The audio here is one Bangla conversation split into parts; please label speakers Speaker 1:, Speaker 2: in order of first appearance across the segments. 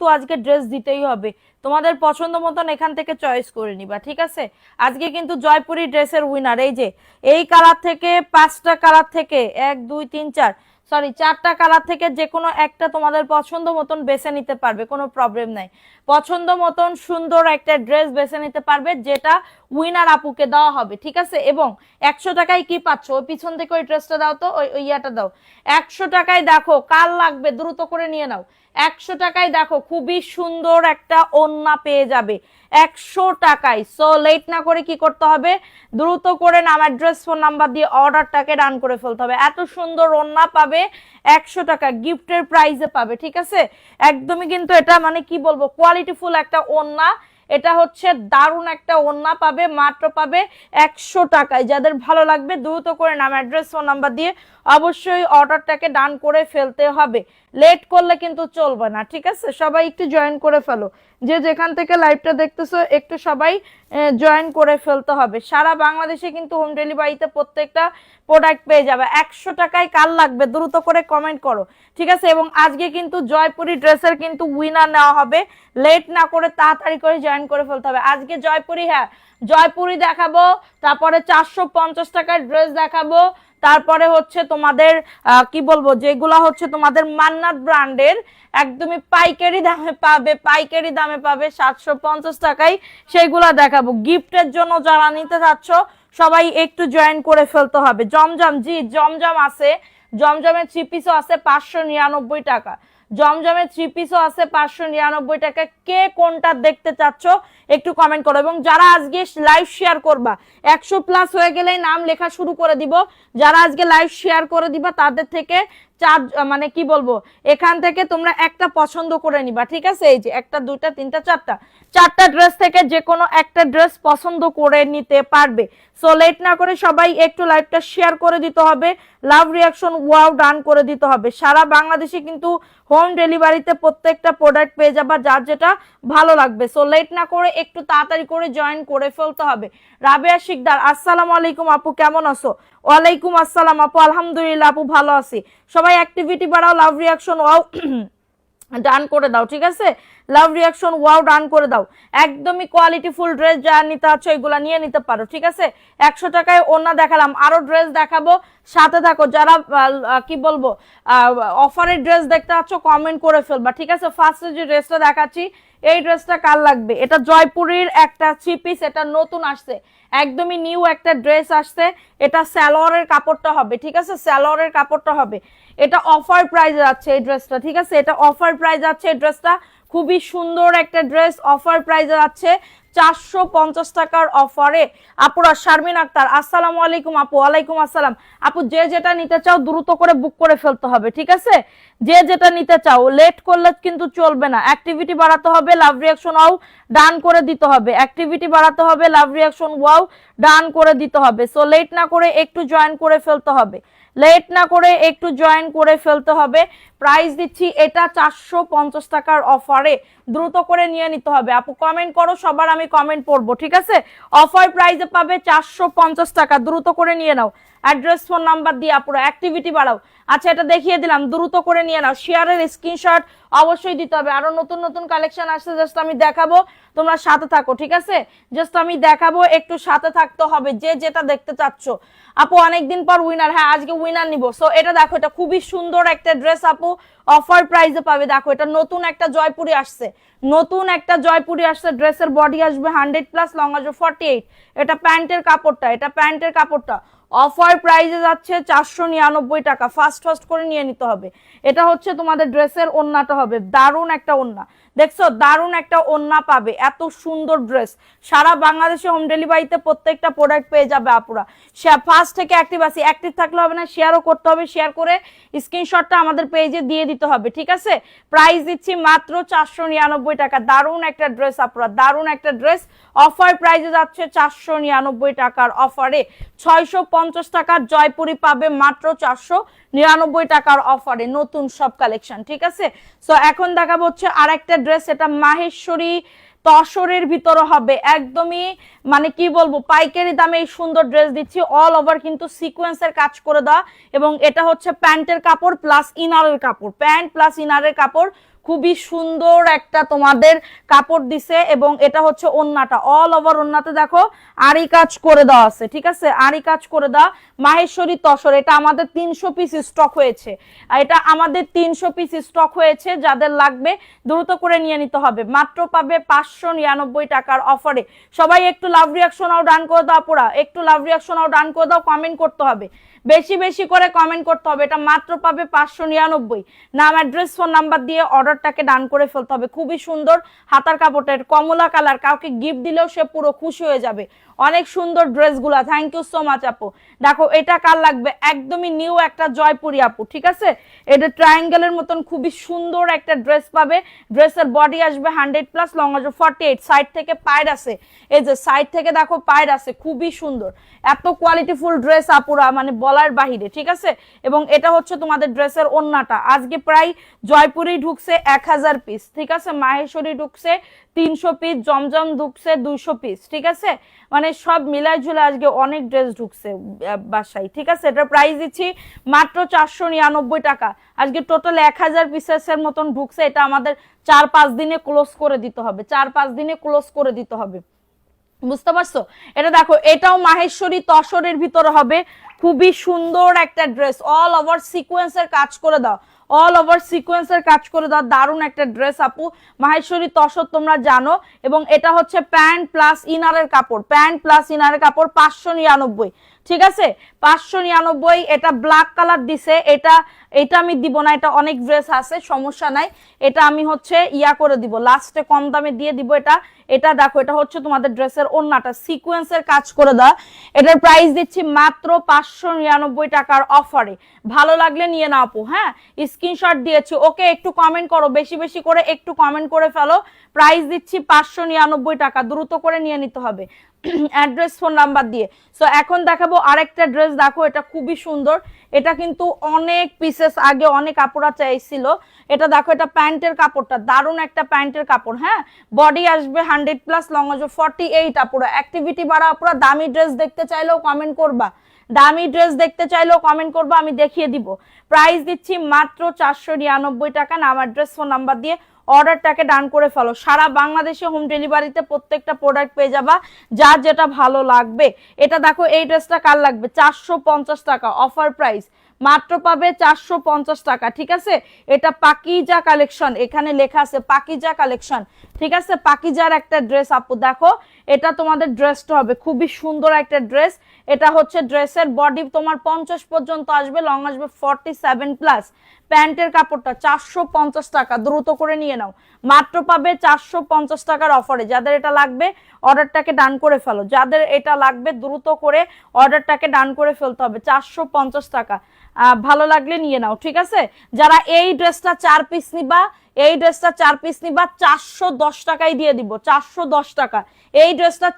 Speaker 1: কিন্তু আজকে ড্রেস দিতেই হবে, তোমাদের পছন্দ মতন এখান থেকে চয়েস করে নিবা, ঠিক আছে। আজকে কিন্তু জয়পুরি ড্রেসের উইনার এই যে এই কালার থেকে 5টা কালার থেকে 1 2 3 4 সরি 4টা কালার থেকে যে কোনো একটা তোমাদের পছন্দ মতন বেছে নিতে পারবে, কোনো প্রবলেম নাই। পছন্দ মতন সুন্দর একটা ড্রেস বেছে নিতে পারবে, যেটা উইনার আপুকে দেওয়া হবে, ঠিক আছে। এবং 100 টাকায় কি পাচ্ছ, ওই পিছন থেকে ওই ড্রেসটা দাও তো, ওই ইয়াটা দাও। 100 টাকায় দেখো কার লাগবে দ্রুত করে নিয়ে নাও। 100 টাকায় দেখো খুবই সুন্দর একটা ওড়না পেয়ে যাবে 100 টাকায়। সো লেট না করে কি করতে হবে, দ্রুত করে নাম, অ্যাড্রেস, ফোন নাম্বার দিয়ে অর্ডারটাকে ডান করে ফেলতে হবে। এত সুন্দর ওড়না পাবে 100 টাকা গিফটের প্রাইসে পাবে, ঠিক আছে। একদমই কিন্তু এটা মানে কি বলবো, কোয়ালিটিফুল একটা ওড়না। এটা হচ্ছে দারুণ একটা ওড়না পাবে, মাত্র পাবে 100 টাকায়। যাদের ভালো লাগবে দ্রুত করে নাম, অ্যাড্রেস, ফোন নাম্বার দিয়ে অবশ্যই অর্ডারটাকে ডান করে ফেলতে হবে। লেট করলে কিন্তু চলবে না, ঠিক আছে। সবাই একটু জয়েন করে ফেলো, যে যেখান থেকে লাইভটা দেখতেছো একটু সবাই জয়েন করে ফেলতে হবে। সারা বাংলাদেশে কিন্তু হোম ডেলিভারিতে প্রত্যেকটা প্রোডাক্ট পেয়ে যাবে 100 টাকায়। কার লাগবে দ্রুত করে কমেন্ট করো, ঠিক আছে। এবং আজকে কিন্তু জয়পুরি ড্রেসের কিন্তু উইনার নেওয়া হবে, লেট না করে তাড়াতাড়ি করে জয়েন করে ফেলতে হবে। আজকে জয়পুরি, হ্যাঁ জয়পুরি দেখাবো, তারপরে 450 টাকার ড্রেস দেখাবো, তারপরে হচ্ছে তোমাদের কি বলবো, যেগুলা হচ্ছে তোমাদের মান্নাত ব্র্যান্ডের একদমই পাইকারি দামে পাবে, পাইকারি দামে পাবে 750 টাকায়, সেইগুলা দেখাবো। গিফটের জন্য যারা নিতে চাচ্ছ সবাই একটু জয়েন করে ফেলতে হবে। জমজম, জি জমজম আছে, জমজমের 3 পিসও আছে 599 টাকা, জমজমের 3 পিসও আছে 599 টাকা। কে কোনটা দেখতে চাচ্ছ একটু কমেন্ট করো। এবং যারা আজকে লাইভ শেয়ার করবা 100 প্লাস হয়ে গেলেই নাম লেখা শুরু করে দিব। যারা আজকে লাইভ শেয়ার করে দিবা তাদের থেকে মানে কি বলবো, এখান থেকে তোমরা একটা পছন্দ করে নিবা, ঠিক আছে। এই যে 1টা 2টা 3টা 4টা ড্রেস থেকে যে কোনো একটা ড্রেস পছন্দ করে নিতে পারবে। সো লেট না করে সবাই একটু লাইভটা শেয়ার করে দিতে হবে, লাভ রিয়াকশন ওয়াও ডান করে দিতে হবে। সারা বাংলাদেশে কিন্তু হোম ডেলিভারিতে প্রত্যেকটা প্রোডাক্ট পেয়ে যাবা, যার যেটা ভালো লাগবে। সো লেট না করে একটু তাড়াতাড়ি করে জয়েন করে ফেলতে হবে। রাবেয়া শিকদার, আসসালামু আলাইকুম আপু, কেমন আছো? ওয়ালাইকুম আসসালাম আপু, আলহামদুলিল্লাহ আপু ভালো আছি। সবাই অ্যাক্টিভিটি বাড়াও, লাভ রিয়াকশন ওয়াও ডান করে দাও, ঠিক আছে। লাভ রিয়াকশন ওয়াও ডান করে দাও। একদমই কোয়ালিটিফুল ড্রেস যা নিতে আছো এগুলা নিয়ে নিতে পারো, ঠিক আছে। 100 টাকায় ওড়না দেখালাম, আরো ড্রেস দেখাবো, সাথে থাকো। যারা কি বলবো অফারের ড্রেস দেখতে আছো কমেন্ট করে ফেলবা, ঠিক আছে। ফার্স্টে যে ড্রেসটা দেখাচ্ছি এই ড্রেসটা কার লাগবে, এটা জয়পুরের একটা 3 পিস, এটা নতুন আসছে, একদমই নিউ একটা ড্রেস আসছে। এটা সালোয়ারের কাপড়টা হবে, ঠিক আছে, সালোয়ারের কাপড়টা হবে। এটা অফার প্রাইসে যাচ্ছে এই ড্রেসটা, ঠিক আছে। এটা অফার প্রাইস যাচ্ছে এই ড্রেসটা, খুবই সুন্দর একটা ড্রেস, অফার প্রাইসে যাচ্ছে 450 টাকার অফারে। আপুরা, শারমিন আক্তার, আসসালামু আলাইকুম আপু। ওয়ালাইকুম আসসালাম আপু, যে যেটা নিতে চাও দ্রুত করে বুক করে ফেলতে হবে, ঠিক আছে। যে যেটা নিতে চাও লেট করলে কিন্তু চলবে না। অ্যাক্টিভিটি বাড়াতে হবে, লাভ রিয়াকশন ওয়াও ডান করে দিতে হবে। অ্যাক্টিভিটি বাড়াতে হবে, লাভ রিয়াকশন ওয়াও ডান করে দিতে হবে। সো লেট না করে একটু জয়েন করে ফেলতে হবে, লেট না করে একটু জয়েন করে ফেলতে হবে। প্রাইস দিচ্ছি এটা 450 টাকার অফারে, দ্রুত করে নিয়ে নিতে হবে। আপু কমেন্ট করো, সবার আমি কমেন্ট পড়বো, ঠিক আছে। অফার প্রাইসে পাবে 450 টাকা, দ্রুত করে নিয়ে নাও। অ্যাড্রেস, ফোন নাম্বার দিয়ে আপুরা অ্যাক্টিভিটি বাড়াও। আচ্ছা এটা দেখিয়ে দিলাম, দ্রুত করে নিয়ে নাও। শেয়ারের স্ক্রিনশট অবশ্যই দিতে হবে। আরো নতুন নতুন কালেকশন আসছে, জাস্ট আমি দেখাবো, তোমরা সাথে থাকো, ঠিক আছে। জাস্ট আমি দেখাবো, একটু সাথে থাকতে হবে, যে যেটা দেখতে চাচ্ছ। আপু অনেকদিন পর উইনার, হ্যাঁ আজকে উইনার নিব। সো এটা দেখো, এটা খুবই সুন্দর একটা ড্রেস আপু, অফার প্রাইসে পাবে। দেখো এটা নতুন একটা জয়পুরি আসছে, নতুন একটা জয়পুরি আসছে। ড্রেসের বডি আসবে 100 প্লাস, লং আসবে 48। এটা প্যান্টের কাপড়টা, এটা প্যান্টের কাপড়টা অফার প্রাইসে যাচ্ছে 499 টাকা। ফাস্ট ফাস্ট করে নিয়ে নিতে হবে। এটা হচ্ছে তোমাদের ড্রেসের ওড়নাটা হবে, দারুণ একটা ওড়না, দেখছো দারুণ একটা ওড়না পাবে। এত সুন্দর ড্রেস সারা বাংলাদেশে হোম ডেলিভারিতে প্রত্যেকটা প্রোডাক্ট পেয়ে যাবে আপুরা। ফার্স্ট থেকে অ্যাক্টিভ আছি, অ্যাক্টিভ থাকলে হবে না, শেয়ারও করতে হবে। শেয়ার করে স্ক্রিনশটটা আমাদের পেজে দিয়ে দিতে হবে, ঠিক আছে। প্রাইস দিচ্ছি মাত্র 499 টাকা। দারুণ একটা ড্রেস আপুরা, দারুণ একটা ড্রেস। অফার প্রাইসে যাচ্ছে 499 টাকার অফারে। 650 টাকার জয়পুরি পাবে মাত্র 499 টাকার অফারে, নতুন সব কালেকশন, ঠিক আছে। সো এখন দেখাবো হচ্ছে আরেকটা ড্রেস, এটা মাহেশ্বরী তসরের ভিতরে হবে, একদমই মানে কি বলবো পাইকারি দামে এই সুন্দর ড্রেস দিচ্ছি। অল ওভার কিন্তু সিকোয়েন্সের কাজ করে দেওয়া, এবং এটা হচ্ছে প্যান্টের কাপড় প্লাস ইনারের কাপড়, প্যান্ট প্লাস ইনারের কাপড়, খুবই সুন্দর একটা তোমাদের কাপড় দিছে এবং এটা হচ্ছে ওন্নাটা, অল ওভার ওন্নাতে দেখো আরি কাজ করে দেওয়া আছে, ঠিক আছে, আরি কাজ করে দেওয়া মাহেশ্বরী তসর। এটা আমাদের 300 পিস স্টক হয়েছে, এটা আমাদের 300 পিস স্টক হয়েছে, যাদের লাগবে দ্রুত করে নিয়ে নিতে হবে। মাত্র পাবে 599 টাকার অফারে। সবাই একটু লাভ রিয়াকশনও ডান করে দাও পুরা, একটু লাভ রিয়াকশনও ডান করে দাও, কমেন্ট করতে হবে, বেশি বেশি করে কমেন্ট করতে হবে। এটা মাত্র পাবে 599। নাম অ্যাড্রেস ফোন নাম্বার দিয়ে অর্ডারটাকে ডান করে ফেলতে হবে। খুবই সুন্দর হাতার কাপড়টা, কমলা কালার, কাউকে গিফট দিলেও সে পুরো খুশি হয়ে যাবে। অনেক সুন্দর ড্রেসগুলা, থ্যাংক ইউ সো মাচ আপু। দেখো এটা কার লাগবে, একদমই নিউ একটা জয়পুরি আপু, ঠিক আছে, এটা ট্রায়াঙ্গেলের মতন খুবই সুন্দর একটা ড্রেস পাবে। ড্রেসের বডি আসবে 100+, লং আসবে 48, সাইড থেকে পায়ের আছে, এই যে সাইড থেকে দেখো পায়ের আছে, খুবই সুন্দর। এত কোয়ালিটিফুল ড্রেস আপুরা মানে বলার বাহিরে, ঠিক আছে। এবং এটা হচ্ছে তোমাদের ড্রেসের ওন্নাটা। আজকে প্রায় জয়পুরি ঢুকছে 1000 পিস, ঠিক আছে, মাহেশ্বরী ঢুকছে 300 পিস, জমজম ঢুকছে 200 পিস, ঠিক আছে, মানে সব মিলাই ঝুলে আজকে অনেক ড্রেস ঢুকছে বাসায়, ঠিক আছে। এটা প্রাইস দিচ্ছি মাত্র 499 টাকা। আজকে টোটাল 1000 পিসের মতন ঢুকছে। এটা আমাদের 4-5 দিনে ক্লোজ করে দিতে হবে, 4-5 দিনে ক্লোজ করে দিতে হবে, বুঝতে পারছো। এটা দেখো এটাও মাহেশ্বরী তসরের ভিতরে হবে, খুবই সুন্দর একটা ড্রেস, অল ওভার সিকোয়েন্সের কাজ করে দাও, অল ওভার সিকোয়েন্সের কাজ করে দাও, দারুণ একটা ড্রেস আপু। মাহেশ্বরী তসর তোমরা জানো। এবং এটা হচ্ছে প্যান্ট প্লাস ইনারের কাপড়, প্যান্ট প্লাস ইনারের কাপড় 599, ঠিক আছে, 599। এটা ব্ল্যাক কালার দিছে, এটা আমি দিব না, এটা অনেক ড্রেস আছে, সমস্যা নাই, এটা আমি হচ্ছে ইয়া করে দিব, লাস্টে কম দামে দিয়ে দিব। এটা দেখো এটা হচ্ছে তোমাদের ড্রেসের ওন্নাটা, সিকোয়েন্সের কাজ করে দাও। এটার প্রাইস দিচ্ছি মাত্র 599 টাকার অফারে। ভালো লাগলে নিয়ে নাও আপু, হ্যাঁ, স্ক্রিনশট দিয়েছি, ওকে, একটু কমেন্ট করো, বেশি বেশি করে একটু কমেন্ট করে ফেলো। প্রাইস দিচ্ছি 599 টাকা, দ্রুত করে নিয়ে নিতে হবে অ্যাড্রেস ফোন নাম্বার দিয়ে। সো এখন দেখাবো আরেকটা ড্রেস, দেখো এটা খুবই সুন্দর, এটা কিন্তু অনেক পিসেস আগে অনেক আপুরা চাইছিল। এটা দেখো এটা প্যান্টের কাপড়টা, দারুণ একটা প্যান্টের কাপড়, হ্যাঁ, বডি আসবে 100+, লং আসবে 48 আপুরা। অ্যাক্টিভিটি বাড়া আপুরা, দামি ড্রেস দেখতে চাইলেও কমেন্ট করবা, দামি ড্রেস দেখতে চাইলেও কমেন্ট করবা, আমি দেখিয়ে দিব। প্রাইস দিচ্ছি মাত্র 499 টাকা। নাম অ্যাড্রেস ফোন নাম্বার দিয়ে অর্ডারটাকে ডান করে ফেলো। সারা বাংলাদেশে হোম ডেলিভারিতে প্রত্যেকটা প্রোডাক্ট পেয়ে যাবা, যার যেটা ভালো লাগবে। এটা দেখো এই ড্রেসটা কার লাগবে, 450 টাকা অফার প্রাইস, মাত্র পাবে 450 টাকা, ঠিক আছে। এটা পাকিজা কালেকশন, এখানে লেখা আছে পাকিজা কালেকশন, ঠিক আছে, পাকিজার একটা ড্রেস আপু। দেখো এটা তোমাদের ড্রেসটা হবে খুবই সুন্দর একটা ড্রেস। এটা হচ্ছে ড্রেসের বডি তোমার 50 পর্যন্ত আসবে, লং আসবে 47+। প্যান্টের কাপড়টা 450 টাকা, দ্রুত করে নিয়ে নাও, মাত্র পাবে 450 টাকার অফারে। যাদের এটা লাগবে অর্ডারটাকে ডান করে ফেলো, যাদের এটা লাগবে দ্রুত করে অর্ডারটাকে ডান করে ফেলতে হবে, 450 টাকা। ভালো লাগলে নিয়ে নাও, ঠিক আছে। যারা এই ড্রেসটা 4 পিস নিবা, এই ড্রেসটা 4 পিস নিবা 410 টাকায় দিয়ে দিব, 410 টাকা। এই ড্রেসটা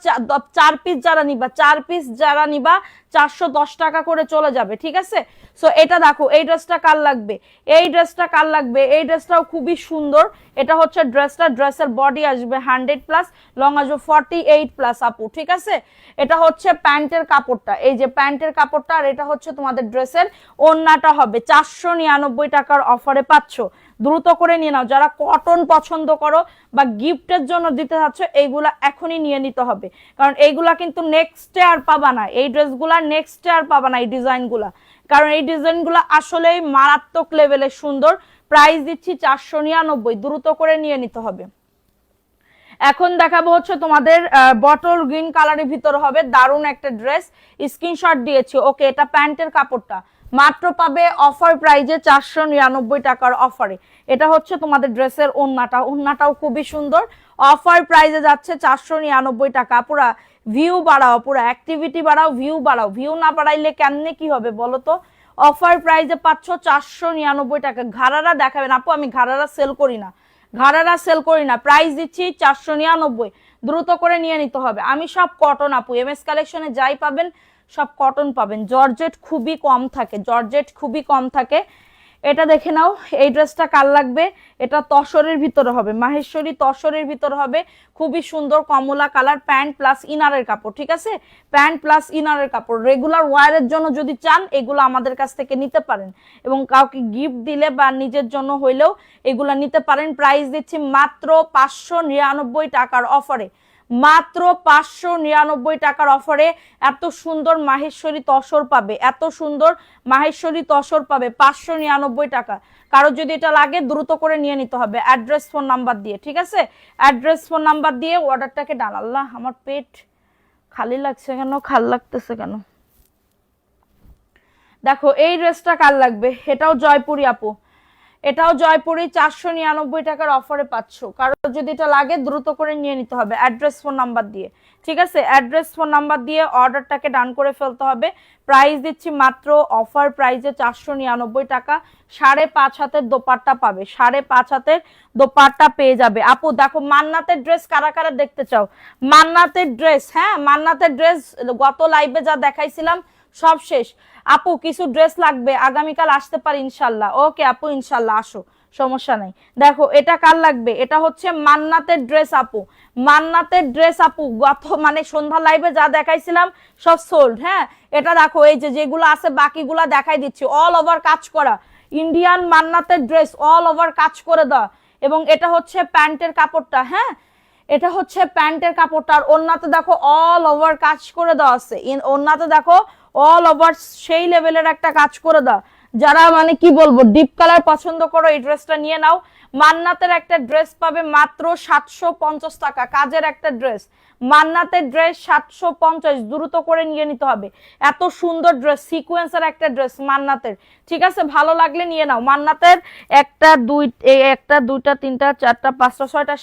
Speaker 1: 4 পিস যারা নিবা, 4 পিস যারা নিবা 410 টাকা করে চলে যাবে, ঠিক আছে। সো এটা দেখো এই ড্রেসটা কার লাগবে, এই ড্রেসটা কার লাগবে, এই ড্রেসটাও খুবই সুন্দর। এটা হচ্ছে ড্রেসটা, ড্রেসের বডি আসবে 100+, লং আসবে 48+ আপু, ঠিক আছে। এটা হচ্ছে প্যান্টের কাপড়টা, এই যে প্যান্টের কাপড়টা, আর এটা হচ্ছে তোমাদের ড্রেসের ওন্নাটা হবে। 499 টাকার অফারে পাচ্ছ, দ্রুত করে নিয়ে নাও। যারা কটন পছন্দ করো বা গিফটের জন্য দিতে চাচ্ছ, এইগুলা এখনই নিয়ে নিতে হবে, কারণ এইগুলা কিন্তু নেক্সটে আর পাবা না, এই ড্রেসগুলা নেক্সটে আর পাবা না, এই ডিজাইনগুলা, কারণ এই ডিজাইনগুলো আসলেই মারাত্মক লেভেলের সুন্দর। প্রাইস দিচ্ছি 499, দ্রুত করে নিয়ে নিতে হবে। এখন দেখাবো হচ্ছে তোমাদের বটল গ্রিন কালারের ভিতরে হবে, দারুণ একটা ড্রেস, স্ক্রিনশট দিয়েছি, ওকে। এটা প্যান্টের কাপড়টা, মাত্র পাবে অফার প্রাইজে 499 টাকার অফারে। এটা হচ্ছে তোমাদের ড্রেসের ওন্নাটা, ওন্নাটাও খুবই সুন্দর, অফার প্রাইজে যাচ্ছে 499 টাকা। পুরা ভিউ বাড়াও, পুরা অ্যাক্টিভিটি বাড়াও, ভিউ বাড়াও, ভিউ না বাড়াইলে কেমনে কি হবে বলো তো। অফার প্রাইজে পাচ্ছ 499 টাকা। ঘাড়ারা দেখাবেন আপু, আমি ঘাড়ারা সেল করি না, ঘাড়ারা সেল করি না, প্রাইস দিচ্ছি 499, দ্রুত করে নিয়ে নিতে হবে। আমি সব কটন আপু, এমএস কালেকশনে যাই পাবেন সব কটন পাবেন, জর্জেট খুবই কম থাকে, জর্জেট খুবই কম থাকে। এটা দেখে নাও, এই ড্রেসটা কার লাগবে? এটা তসরের ভিতরে হবে, মাহেশ্বরী তসরের ভিতরে হবে, খুবই সুন্দর কমলা কালার, প্যান্ট প্লাস ইনারের কাপড়, ঠিক আছে? প্যান্ট প্লাস ইনারের কাপড়, রেগুলার ওয়্যারের জন্য যদি চান এগুলো আমাদের কাছ থেকে নিতে পারেন, এবং কাউকে গিফট দিলে বা নিজের জন্য হইলেও এগুলো নিতে পারেন। প্রাইস দিচ্ছি মাত্র 599 টাকার অফারে, মাত্র 599 টাকার অফারে এত সুন্দর মাহেশ্বরী তসর পাবে, এত সুন্দর মাহেশ্বরী তসর পাবে 599 টাকা। কারো যদি এটা লাগে দ্রুত করে নিয়ে নিতে হবে অ্যাড্রেস ফোন নাম্বার দিয়ে, ঠিক আছে? অ্যাড্রেস ফোন নাম্বার দিয়ে অর্ডারটাকে ডান। আল্লাহ, আমার পেট খালি লাগছে কেন, খাল লাগতেছে কেন? দেখো এই ড্রেসটা কার লাগবে? এটাও জয়পুরি আপু, এটাও জয়পুরি, 499 টাকার অফারে পাচ্ছ। কারো যদি এটা লাগে দ্রুত করে নিয়ে নিতে হবে অ্যাড্রেস ফোন নাম্বার দিয়ে, ঠিক আছে? অ্যাড্রেস ফোন নাম্বার দিয়ে অর্ডারটাকে ডান করে ফেলতে হবে। প্রাইস দিচ্ছি মাত্র অফার প্রাইসে 499 টাকা। 5.5 হাতের দোপাট্টা পাবে, 5.5 হাতের দোপাট্টা পেয়ে যাবে। আপু দেখো মান্নাতের ড্রেস কারা কারা দেখতে চাও? মান্নাতের ড্রেস, হ্যাঁ মান্নাতের ড্রেস গত লাইভে যা দেখাইছিলাম সব শেষ। আপু কিছু ড্রেস লাগবে, আগামীকাল আসতে পারি ইনশাল্লাহ। ওকে আপু, ইনশাল্লাহ আসো, সমস্যা নাই। দেখো এটা কার লাগবে? এটা হচ্ছে মান্নাতের ড্রেস আপু, মান্নাতের ড্রেস আপু। গত মানে সন্ধ্যা লাইভে যা দেখাইছিলাম সব সোল্ড। হ্যাঁ এটা দেখো, এই যে যেগুলো আছে বাকিগুলা দেখাই দিচ্ছি, অল ওভার কাজ করা ইন্ডিয়ান মান্নাতের ড্রেস, অল ওভার কাজ করে দেওয়া। এবং এটা হচ্ছে প্যান্টের কাপড়টা, হ্যাঁ এটা হচ্ছে প্যান্টের কাপড়টা। আর ওন্নাতে দেখো অল ওভার কাজ করে দেওয়া আছে, ওন্নাতে দেখো অল ওভার সেই লেভেলের একটা কাজ করে দাও। যারা মানে কি বলবো ডিপ কালার পছন্দ করো এই ড্রেসটা নিয়ে নাও। মান্নাতের একটা ড্রেস পাবে মাত্র 750 টাকা, কাজের একটা ড্রেস, মান্নাতের ড্রেস 750, দ্রুত করে নিয়ে নিতে হবে। এত সুন্দর ড্রেস, সিকোয়েন্সের একটা ড্রেস মান্নাতের, ঠিক আছে? ভালো লাগলে নিয়ে নাও। মান্নাতের একটা দুইটা তিনটা চারটা পাঁচটা ছয়টা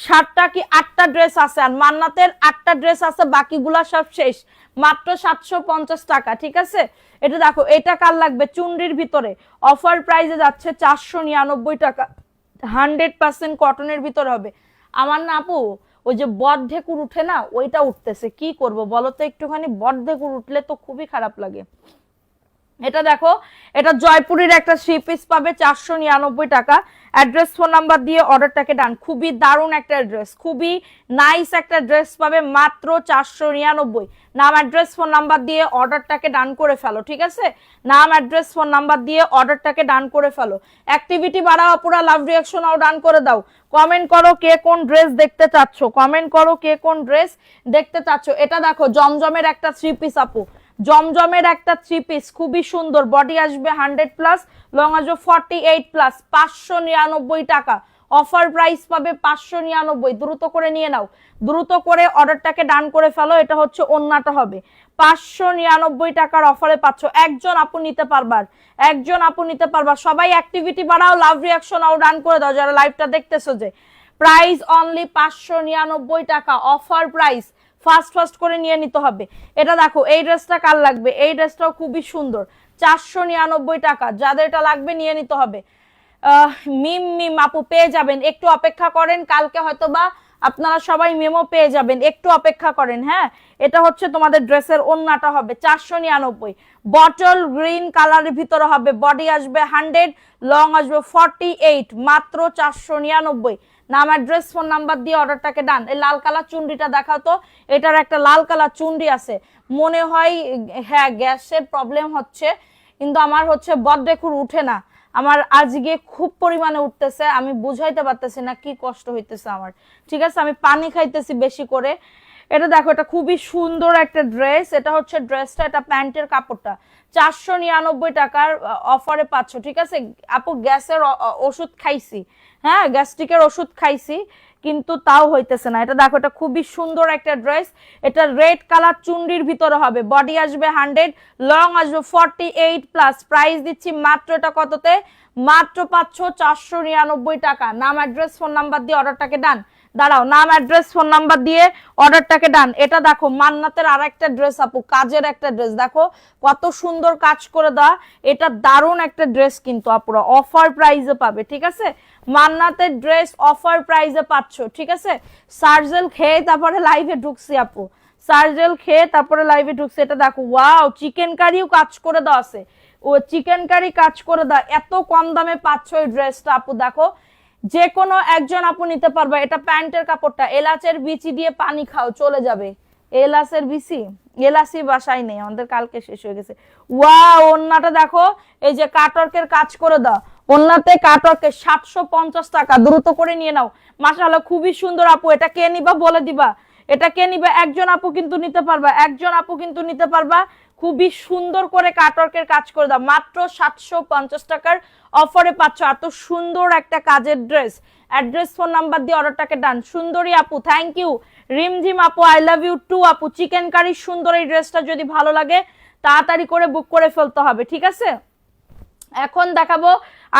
Speaker 1: সাতটা কি 8টা ড্রেস আছে, আর মান্নাতের 8টা ড্রেস আছে, বাকিগুলা সব শেষ। মাত্র 750 টাকা, ঠিক আছে? এটা দেখো, এটা কার লাগবে? চুনরির ভিতরে অফার প্রাইসে যাচ্ছে 499 টাকা, 100% কটনের ভিতরে হবে। আমার না আপু ওই যে বট ঢেকুর উঠে না, ওইটা উঠতেছে, কি করব বলো তো? একটুখানি বট ঢেকুর উঠলে তো খুবই খারাপ লাগে। এটা দেখো, এটা জয়পুরের একটা 3 পিস পাবে 499 টাকা। অ্যাড্রেস ফোন নাম্বার দিয়ে অর্ডারটাকে ডান। খুবই দারুণ একটা ড্রেস, খুবই নাইস একটা ড্রেস পাবে মাত্র 499। নাম অ্যাড্রেস ফোন নাম্বার দিয়ে অর্ডারটাকে ডান করে ফেলো, ঠিক আছে? নাম অ্যাড্রেস ফোন নাম্বার দিয়ে অর্ডারটাকে ডান করে ফেলো। অ্যাক্টিভিটি বাড়াও, পুরো লাভ রিঅ্যাকশনও ডান করে দাও। কমেন্ট করো কে কোন ড্রেস দেখতে চাচ্ছ, কমেন্ট করো কে কোন ড্রেস দেখতে চাচ্ছ। এটা দেখো জমজমের একটা 3 পিস আপু, জমজমের একটা 3 পিস, খুবই সুন্দর, বডি আসবে 100+, লং আসবে 48+, 599 টাকা। অফার প্রাইস পাবে 599, দ্রুত করে নিয়ে নাও, দ্রুত করে অর্ডারটাকে ডান করে ফেলো। এটা হচ্ছে ওন্নাটা হবে 599 টাকার অফারে পাচ্ছ। একজন আপু নিতে পারবার, একজন আপু নিতে পারবা। সবাই অ্যাক্টিভিটি বাড়াও, লাভ রিঅ্যাকশন আও ডান করে দাও যারা লাইভটা দেখতেছো। যে প্রাইস অনলি 599 টাকা, অফার প্রাইস, ফাস্ট করে নিয়ে নিতে হবে। এটা দেখো এই ড্রেসটা কার লাগবে? এই ড্রেসটাও খুবই সুন্দর, 499 টাকা। যাদের এটা লাগবে নিয়ে নিতে হবে। মিম আপু পেয়ে যাবেন, একটু অপেক্ষা করেন, কালকে হয়তো বা আপনারা সবাই মেমো পেয়ে যাবেন, একটু অপেক্ষা করেন। হ্যাঁ এটা হচ্ছে তোমাদের ড্রেসের ওন্নাটা হবে 499, বটল গ্রিন কালারের ভিতরে হবে, বডি আসবে 100, লং আসবে 48, মাত্র 499। নাম অ্যাড্রেস ফোন নাম্বার দিয়ে অর্ডারটাকে ডান। এই লাল কালার চুন্ডিটা দেখাও তো, এটার একটা লাল কালার চুন্ডি আছে মনে হয়। হ্যাঁ গ্যাসের প্রবলেম হচ্ছে, কিন্তু আমার হচ্ছে বদরেখুর উঠে না, আমার আজকে খুব পরিমাণে উঠতেছে, আমি বুঝাইতে পারতেছি না কি কষ্ট হইতেছে আমার, ঠিক আছে? আমি পানি খাইতেছি বেশি করে। এটা দেখো, এটা খুবই সুন্দর একটা ড্রেস, এটা হচ্ছে ড্রেসটা, এটা প্যান্টের কাপড়টা 499 টাকার অফারে পাচ্ছ, ঠিক আছে? আপু গ্যাসের ওষুধ খাইছি, হ্যাঁ গ্যাস্ট্রিকের ওষুধ খাইছি, কিন্তু তাও হইতেছে না। এটা দেখো, এটা খুবই সুন্দর একটা ড্রেস, এটা রেড কালার চুন্ডির ভিতরে হবে, বডি আসবে 100, লং আসবে 48+, প্রাইস দিচ্ছি মাত্র, এটা কততে? মাত্র পাচ্ছ 499 টাকা। নাম অ্যাড্রেস ফোন নাম্বার দিয়ে অর্ডারটাকে ডান। দাঁড়াও, নাম অ্যাড্রেস ফোন নাম্বার দিয়ে অর্ডারটাকে ডান। এটা দেখো মান্নাতের আর একটা ড্রেস আপু, কাজের একটা ড্রেস, দেখো কত সুন্দর কাজ করে দেওয়া। এটা দারুণ একটা ড্রেস কিন্তু আপুরা অফার প্রাইসে পাবে, ঠিক আছে? মান্নাতের ড্রেস অফার প্রাইসে পাচ্ছ, ঠিক আছে? সার্জেল খেয়ে তারপরে লাইভে ঢুকছি আপু, সার্জেল খেয়ে তারপরে লাইভে ঢুকছি। এটা দেখো ওয়াও, চিকেন কারিও কাজ করে দেওয়া আছে, ও চিকেন কারি কাজ করে দাও, এত কম দামে পাচ্ছ এই ড্রেসটা আপু। দেখো যে কোনো একজন আপু নিতে পারবে। এটা প্যান্টের কাপড়টা, এলাচের বিচি দিয়ে পানি খাও চলে যাবে। এলাচের বিচি, এলাচি বাসায় নেই আমাদের, কালকে শেষ হয়ে গেছে। ওয়াও, ওন্নাটা দেখো, এই যে কাটওয়ার্কের কাজ করে দাও, ওন্নাতে কাটওয়ার্কে 750 টাকা, দ্রুত করে নিয়ে নাও। মাশাআল্লাহ খুবই সুন্দর আপু। এটা কে নিবা বলে দিবা, এটা কে নিবে? একজন আপু কিন্তু নিতে পারবা, একজন আপু কিন্তু নিতে পারবা। খুবই সুন্দর করে কাটওয়ার্কের কাজ করে দাও, মাত্র 750 টাকার অফারে পাচ্ছ এত সুন্দর একটা কাজের ড্রেস। অ্যাড্রেস ফোন নাম্বার দিয়ে অর্ডারটাকে ডান। সুন্দরী আপু থ্যাংক ইউ। রিমঝিম আপু আই লাভ ইউ টু আপু। চিকেন কারি সুন্দর এই ড্রেসটা যদি ভালো লাগে তাড়াতাড়ি করে বুক করে ফেলতে হবে, ঠিক আছে? এখন দেখাবো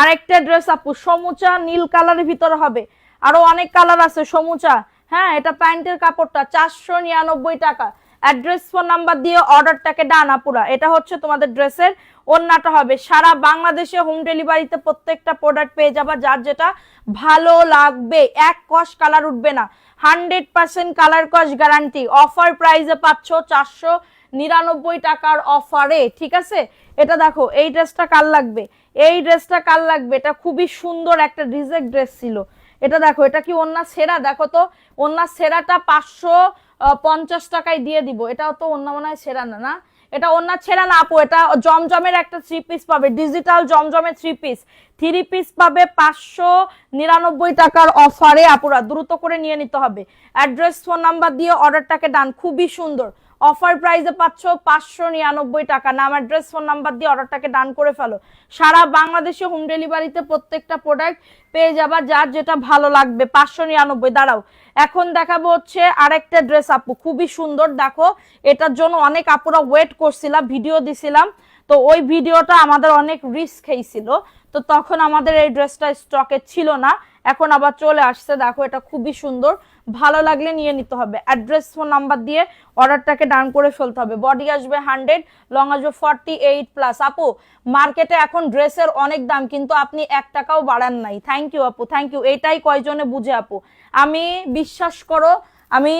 Speaker 1: আরেকটা ড্রেস আপু, সমুচা নীল কালারের ভিতরে হবে, আরো অনেক কালার আছে সমুচা। হ্যাঁ, এটা প্যান্টের কাপড়টা 499 টাকা। অ্যাড্রেস ফোন নাম্বার দিয়ে অর্ডারটাকে ডান আপুরা। এটা হচ্ছে তোমাদের ড্রেসের ওন্নাটা হবে। সারা বাংলাদেশে হোম ডেলিভারিতে প্রত্যেকটা প্রোডাক্ট পেয়ে যাবা, যার যেটা ভালো লাগবে। এক কস কালার উঠবে না, 100% কালার কস গ্যারান্টি। অফার প্রাইসে পাচ্ছ 499 টাকার অফারে, ঠিক আছে? এটা দেখো, এই ড্রেসটা কার লাগবে, এই ড্রেসটা কার লাগবে? এটা খুবই সুন্দর একটা রিজেক্ট ড্রেস ছিল। এটা দেখো, এটা কি ওন্না সেরা? দেখো তো, ওন্না সেরাটা 550 টাকায় দিয়ে দিব। এটাও তো ওন্না মনে হয় সেরা না, না এটা ওন্না ছেড়া না আপু। এটা জমজমের একটা 3 পিস পাবে, ডিজিটাল জমজমের 3 পিস, 3 পিস পাবে 599 টাকার অফারে আপুরা, দ্রুত করে নিয়ে নিতে হবে। অ্যাড্রেস ফোন নাম্বার দিয়ে অর্ডারটাকে ডান। খুবই সুন্দর অফার প্রাইসে পাচ্ছ 599 টাকা। নাম অ্যাড্রেস ফোন নাম্বার দিয়ে অর্ডারটাকে ডান করে ফেলো। সারা বাংলাদেশে হোম ডেলিভারিতে প্রত্যেকটা প্রোডাক্ট পেয়ে যাবা, যার যেটা ভালো লাগবে। 599। দাঁড়াও, এখন দেখাবো হচ্ছে আরেকটা ড্রেস আপু, খুবই সুন্দর। দেখো, এটার জন্য অনেক আপুরা ওয়েট করছিলাম, ভিডিও দিছিলাম, তো ওই ভিডিওটা আমাদের অনেক রিস্ক খেয়েছিল, তো তখন আমাদের এই ড্রেসটা স্টকে ছিল না, এখন আবার চলে আসছে। দেখো, এটা খুবই সুন্দর, ভালো লাগলে নিয়ে নিতে হবে। অ্যাড্রেস ফোন নাম্বার দিয়ে অর্ডারটাকে ডান করে ফেলতে হবে। বডি আসবে 100, লং আসবে 48+। আপু মার্কেটে এখন ড্রেসের অনেক দাম, কিন্তু আপনি 1 টাকাও বাড়ান নাই। থ্যাংক ইউ আপু, থ্যাংক ইউ। এটাই কয়জনে বুঝে আপু। আমি বিশ্বাস করো, আমি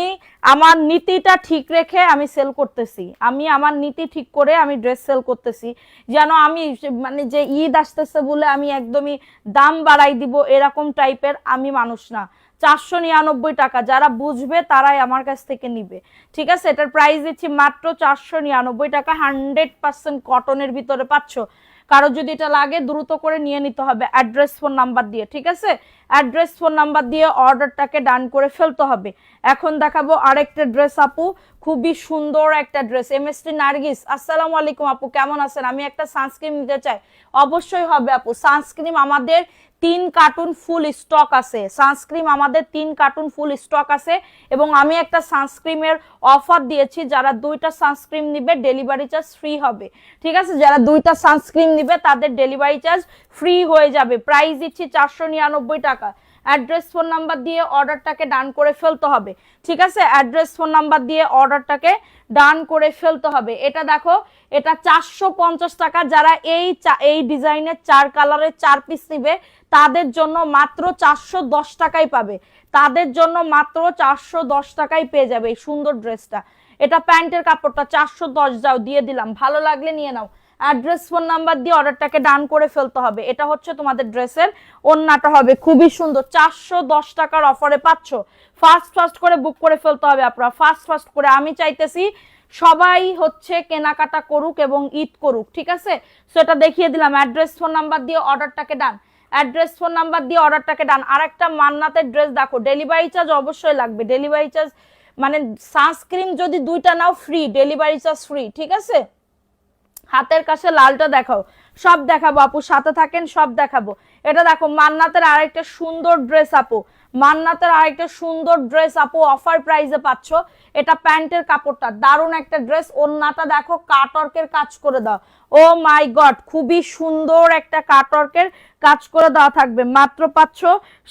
Speaker 1: আমার নীতিটা ঠিক রেখে আমি সেল করতেছি, আমি আমার নীতি ঠিক করে আমি ড্রেস সেল করতেছি, যেন আমি মানে যে ঈদ আসতেছে বলে আমি একদমই দাম বাড়াই দিব এরকম টাইপের আমি মানুষ না। 499 টাকা, যারা বুঝবে তারাই আমার কাছ থেকে নিবে, ঠিক আছে? এটার প্রাইস দিচ্ছি মাত্র 499 টাকা। 100% কটনের ভিতরে পাচ্ছ। কারো যদি এটা লাগে দ্রুত করে নিয়ে নিতে হবে অ্যাড্রেস ফোন নাম্বার দিয়ে, ঠিক আছে? অ্যাড্রেস ফোন নাম্বার দিয়ে অর্ডারটাকে ডান করে ফেলতে হবে। এখন দেখাবো আরেকটা ড্রেস আপু, খুবই সুন্দর একটা ড্রেস। এমএসটি নার্গিস আসসালামু আলাইকুম আপু, কেমন আছেন? আমি একটা সানস্ক্রিন নিতে চাই। অবশ্যই হবে আপু। সানস্ক্রিন আমাদের 3 কার্টুন ফুল স্টক আছে, সানস্ক্রিন আমাদের 3 কার্টুন ফুল স্টক আছে, এবং আমি একটা সানস্ক্রিনের অফার দিয়েছি, যারা 2টা সানস্ক্রিন নিবে ডেলিভারি চার্জ ফ্রি হবে, ঠিক আছে? যারা 2টা সানস্ক্রিন নিবে তাদের ডেলিভারি চার্জ ফ্রি হয়ে যাবে। প্রাইস দিচ্ছি 499 টাকা। অ্যাড্রেস ফোন নাম্বার দিয়ে অর্ডারটাকে ডান করে ফেলতে হবে, ঠিক আছে? অ্যাড্রেস ফোন নাম্বার দিয়ে অর্ডারটাকে ডান করে ফেলতে হবে। এটা দেখো, এটা 450 টাকা। যারা এই ডিজাইনের 4 কালারের 4 পিস নিবে তাদের জন্য মাত্র 410 টাকায় পাবে, তাদের জন্য মাত্র 410 টাকায় পেয়ে যাবে এই সুন্দর ড্রেসটা। এটা প্যান্টের কাপড়টা 410, যাও দিয়ে দিলাম, ভালো লাগলে নিয়ে নাও। অ্যাড্রেস ফোন নাম্বার দিয়ে অর্ডারটাকে ডান করে ফেলতে হবে। এটা হচ্ছে তোমাদের ড্রেসের ওন্নাটা হবে, খুবই সুন্দর। 410 টাকার অফারে পাচ্ছ। ফাস্ট করে বুক করে ফেলতে হবে আপনারা, ফাস্ট করে। আমি চাইতেছি সবাই হচ্ছে কেনাকাটা করুক এবং ঈদ করুক, ঠিক আছে? সো এটা দেখিয়ে দিলাম। অ্যাড্রেস ফোন নাম্বার দিয়ে অর্ডারটাকে ডান, অ্যাড্রেস ফোন নাম্বার দিয়ে অর্ডারটাকে ডান। আরেকটা মান্নাতের ড্রেস দেখো, ডেলিভারি চার্জ অবশ্যই লাগবে। ডেলিভারি চার্জ মানে সানস্ক্রিন যদি 2টা নাও ফ্রি, ডেলিভারি চার্জ ফ্রি, ঠিক আছে? হাতের কাছে লালটা দেখাও, সব দেখাবো আপু, সাথে থাকেন, সব দেখাবো। এটা দেখো, মান্নাতের আরেকটা সুন্দর ড্রেস আপু, মান্নাতের আরেকটা সুন্দর ড্রেস আপু, অফার প্রাইসে পাচ্ছ। এটা প্যান্টের কাপড়টা দারুণ একটা ড্রেস। ওন্নাটা দেখো, কাটওয়ার্কের কাজ করে দাও। ও মাই গড, খুবই সুন্দর একটা কাটওয়ার্কের কাজ করে দেওয়া থাকবে। মাত্র পাচ্ছ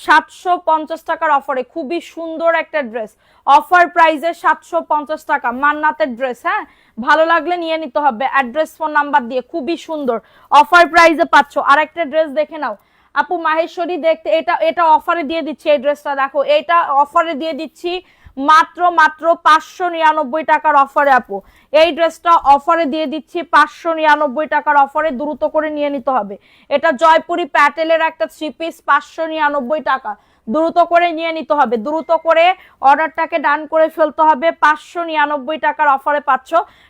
Speaker 1: 750 টাকার অফারে, খুবই সুন্দর একটা ড্রেস। অফার প্রাইসে 750 টাকা মান্নাতের ড্রেস। হ্যাঁ, ভালো লাগলে নিয়ে নিতে হবে অ্যাড্রেস ফোন নাম্বার দিয়ে, খুবই সুন্দর অফার প্রাইসে পাচ্ছ। আরেকটা ড্রেস দেখে নাও আপু, মাহেশ্বরী দেখতে, এটা অফারে দিয়ে দিচ্ছি এই ড্রেসটা। দেখো, এটা অফারে দিয়ে দিচ্ছি মাত্র মাত্র 599 টাকার অফারে আপু। এই ড্রেসটা অফারে দিয়ে দিচ্ছি 599 টাকার অফারে, দ্রুত করে নিয়ে নিতে হবে। এটা জয়পুরি প্যাটেলের একটা 3 পিস, 599 টাকা, দ্রুত করে নিয়ে নিতে হবে, দ্রুত করে অর্ডারটাকে ডান করে ফেলতে হবে। 599 টাকার অফারে পাচ্ছ।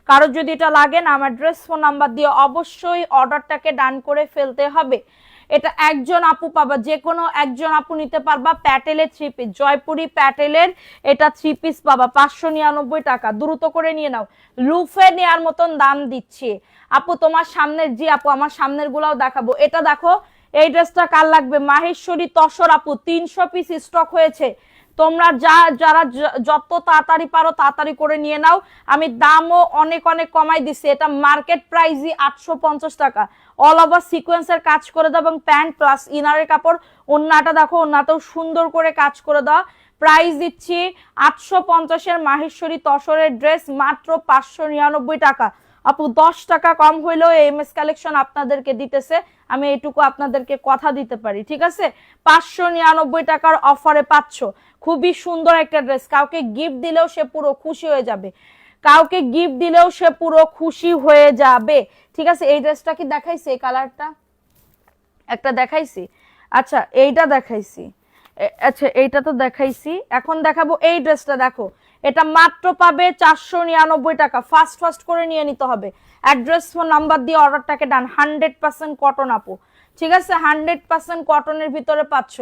Speaker 1: কারো যদি এটা লাগে না, আমার অ্যাড্রেস ফোন নাম্বার দিয়ে অবশ্যই অর্ডারটাকে ডান করে ফেলতে হবে। এটা একজন আপু পাবা, যে কোনো একজন আপু নিতে পারবা। প্যাটেলের 3 পিস, জয়পুরি প্যাটেলের এটা 3 পিস পাবা 599 টাকা, দ্রুত করে নিয়ে নাও। লুফে নেওয়ার মতন দাম দিচ্ছি আপু। তোমার সামনের, জি আপু আমার সামনের গুলাও দেখাবো। এটা দেখো, এই ড্রেসটা কার লাগবে? মাহেশ্বরী তসর আপু, 300 পিস স্টক হয়েছে। তোমরা যারা যত তাড়াতাড়ি পারো তাড়াতাড়ি করে নিয়ে নাও। আমি দামও অনেক অনেক কমাই দিছি। এটা মার্কেট প্রাইসই 850 টাকা। অল ওভার সিকোয়েন্সের কাজ করে দাও এবং প্যান্ট প্লাস ইনারের কাপড়। ওন্নাটা দেখো, ওন্নাতেও সুন্দর করে কাজ করে দাও। প্রাইস দিচ্ছি 850 মাহেশ্বরী তসরের ড্রেস মাত্র 599 টাকা। আপু 10 টাকা কম হইলেও এমএস কালেকশন আপনাদেরকে দিতেছে, আমি এইটুকু আপনাদেরকে কথা দিতে পারি, ঠিক আছে? 599 টাকার অফারে পাচ্ছ। খুবই সুন্দর একটা ড্রেস, কাউকে গিফট দিলেও সে পুরো খুশি হয়ে যাবে, কাউকে গিফট দিলেও সে পুরো খুশি হয়ে যাবে, ঠিক আছে? এই ড্রেসটা কি দেখাইছি? এই কালারটা একটা দেখাইছি, আচ্ছা এইটা দেখাইছি, আচ্ছা এইটা তো দেখাইছি। এখন দেখাবো এই ড্রেসটা, দেখো এটা মাত্র পাবে 499 টাকা। ফাস্ট ফাস্ট করে নিয়ে নিতে হবে। অ্যাড্রেস ফোন নাম্বার দিয়ে অর্ডারটাকে ডান। 100% কটন আপু, ঠিক আছে? 100% কটনের ভিতরে পাচ্ছ।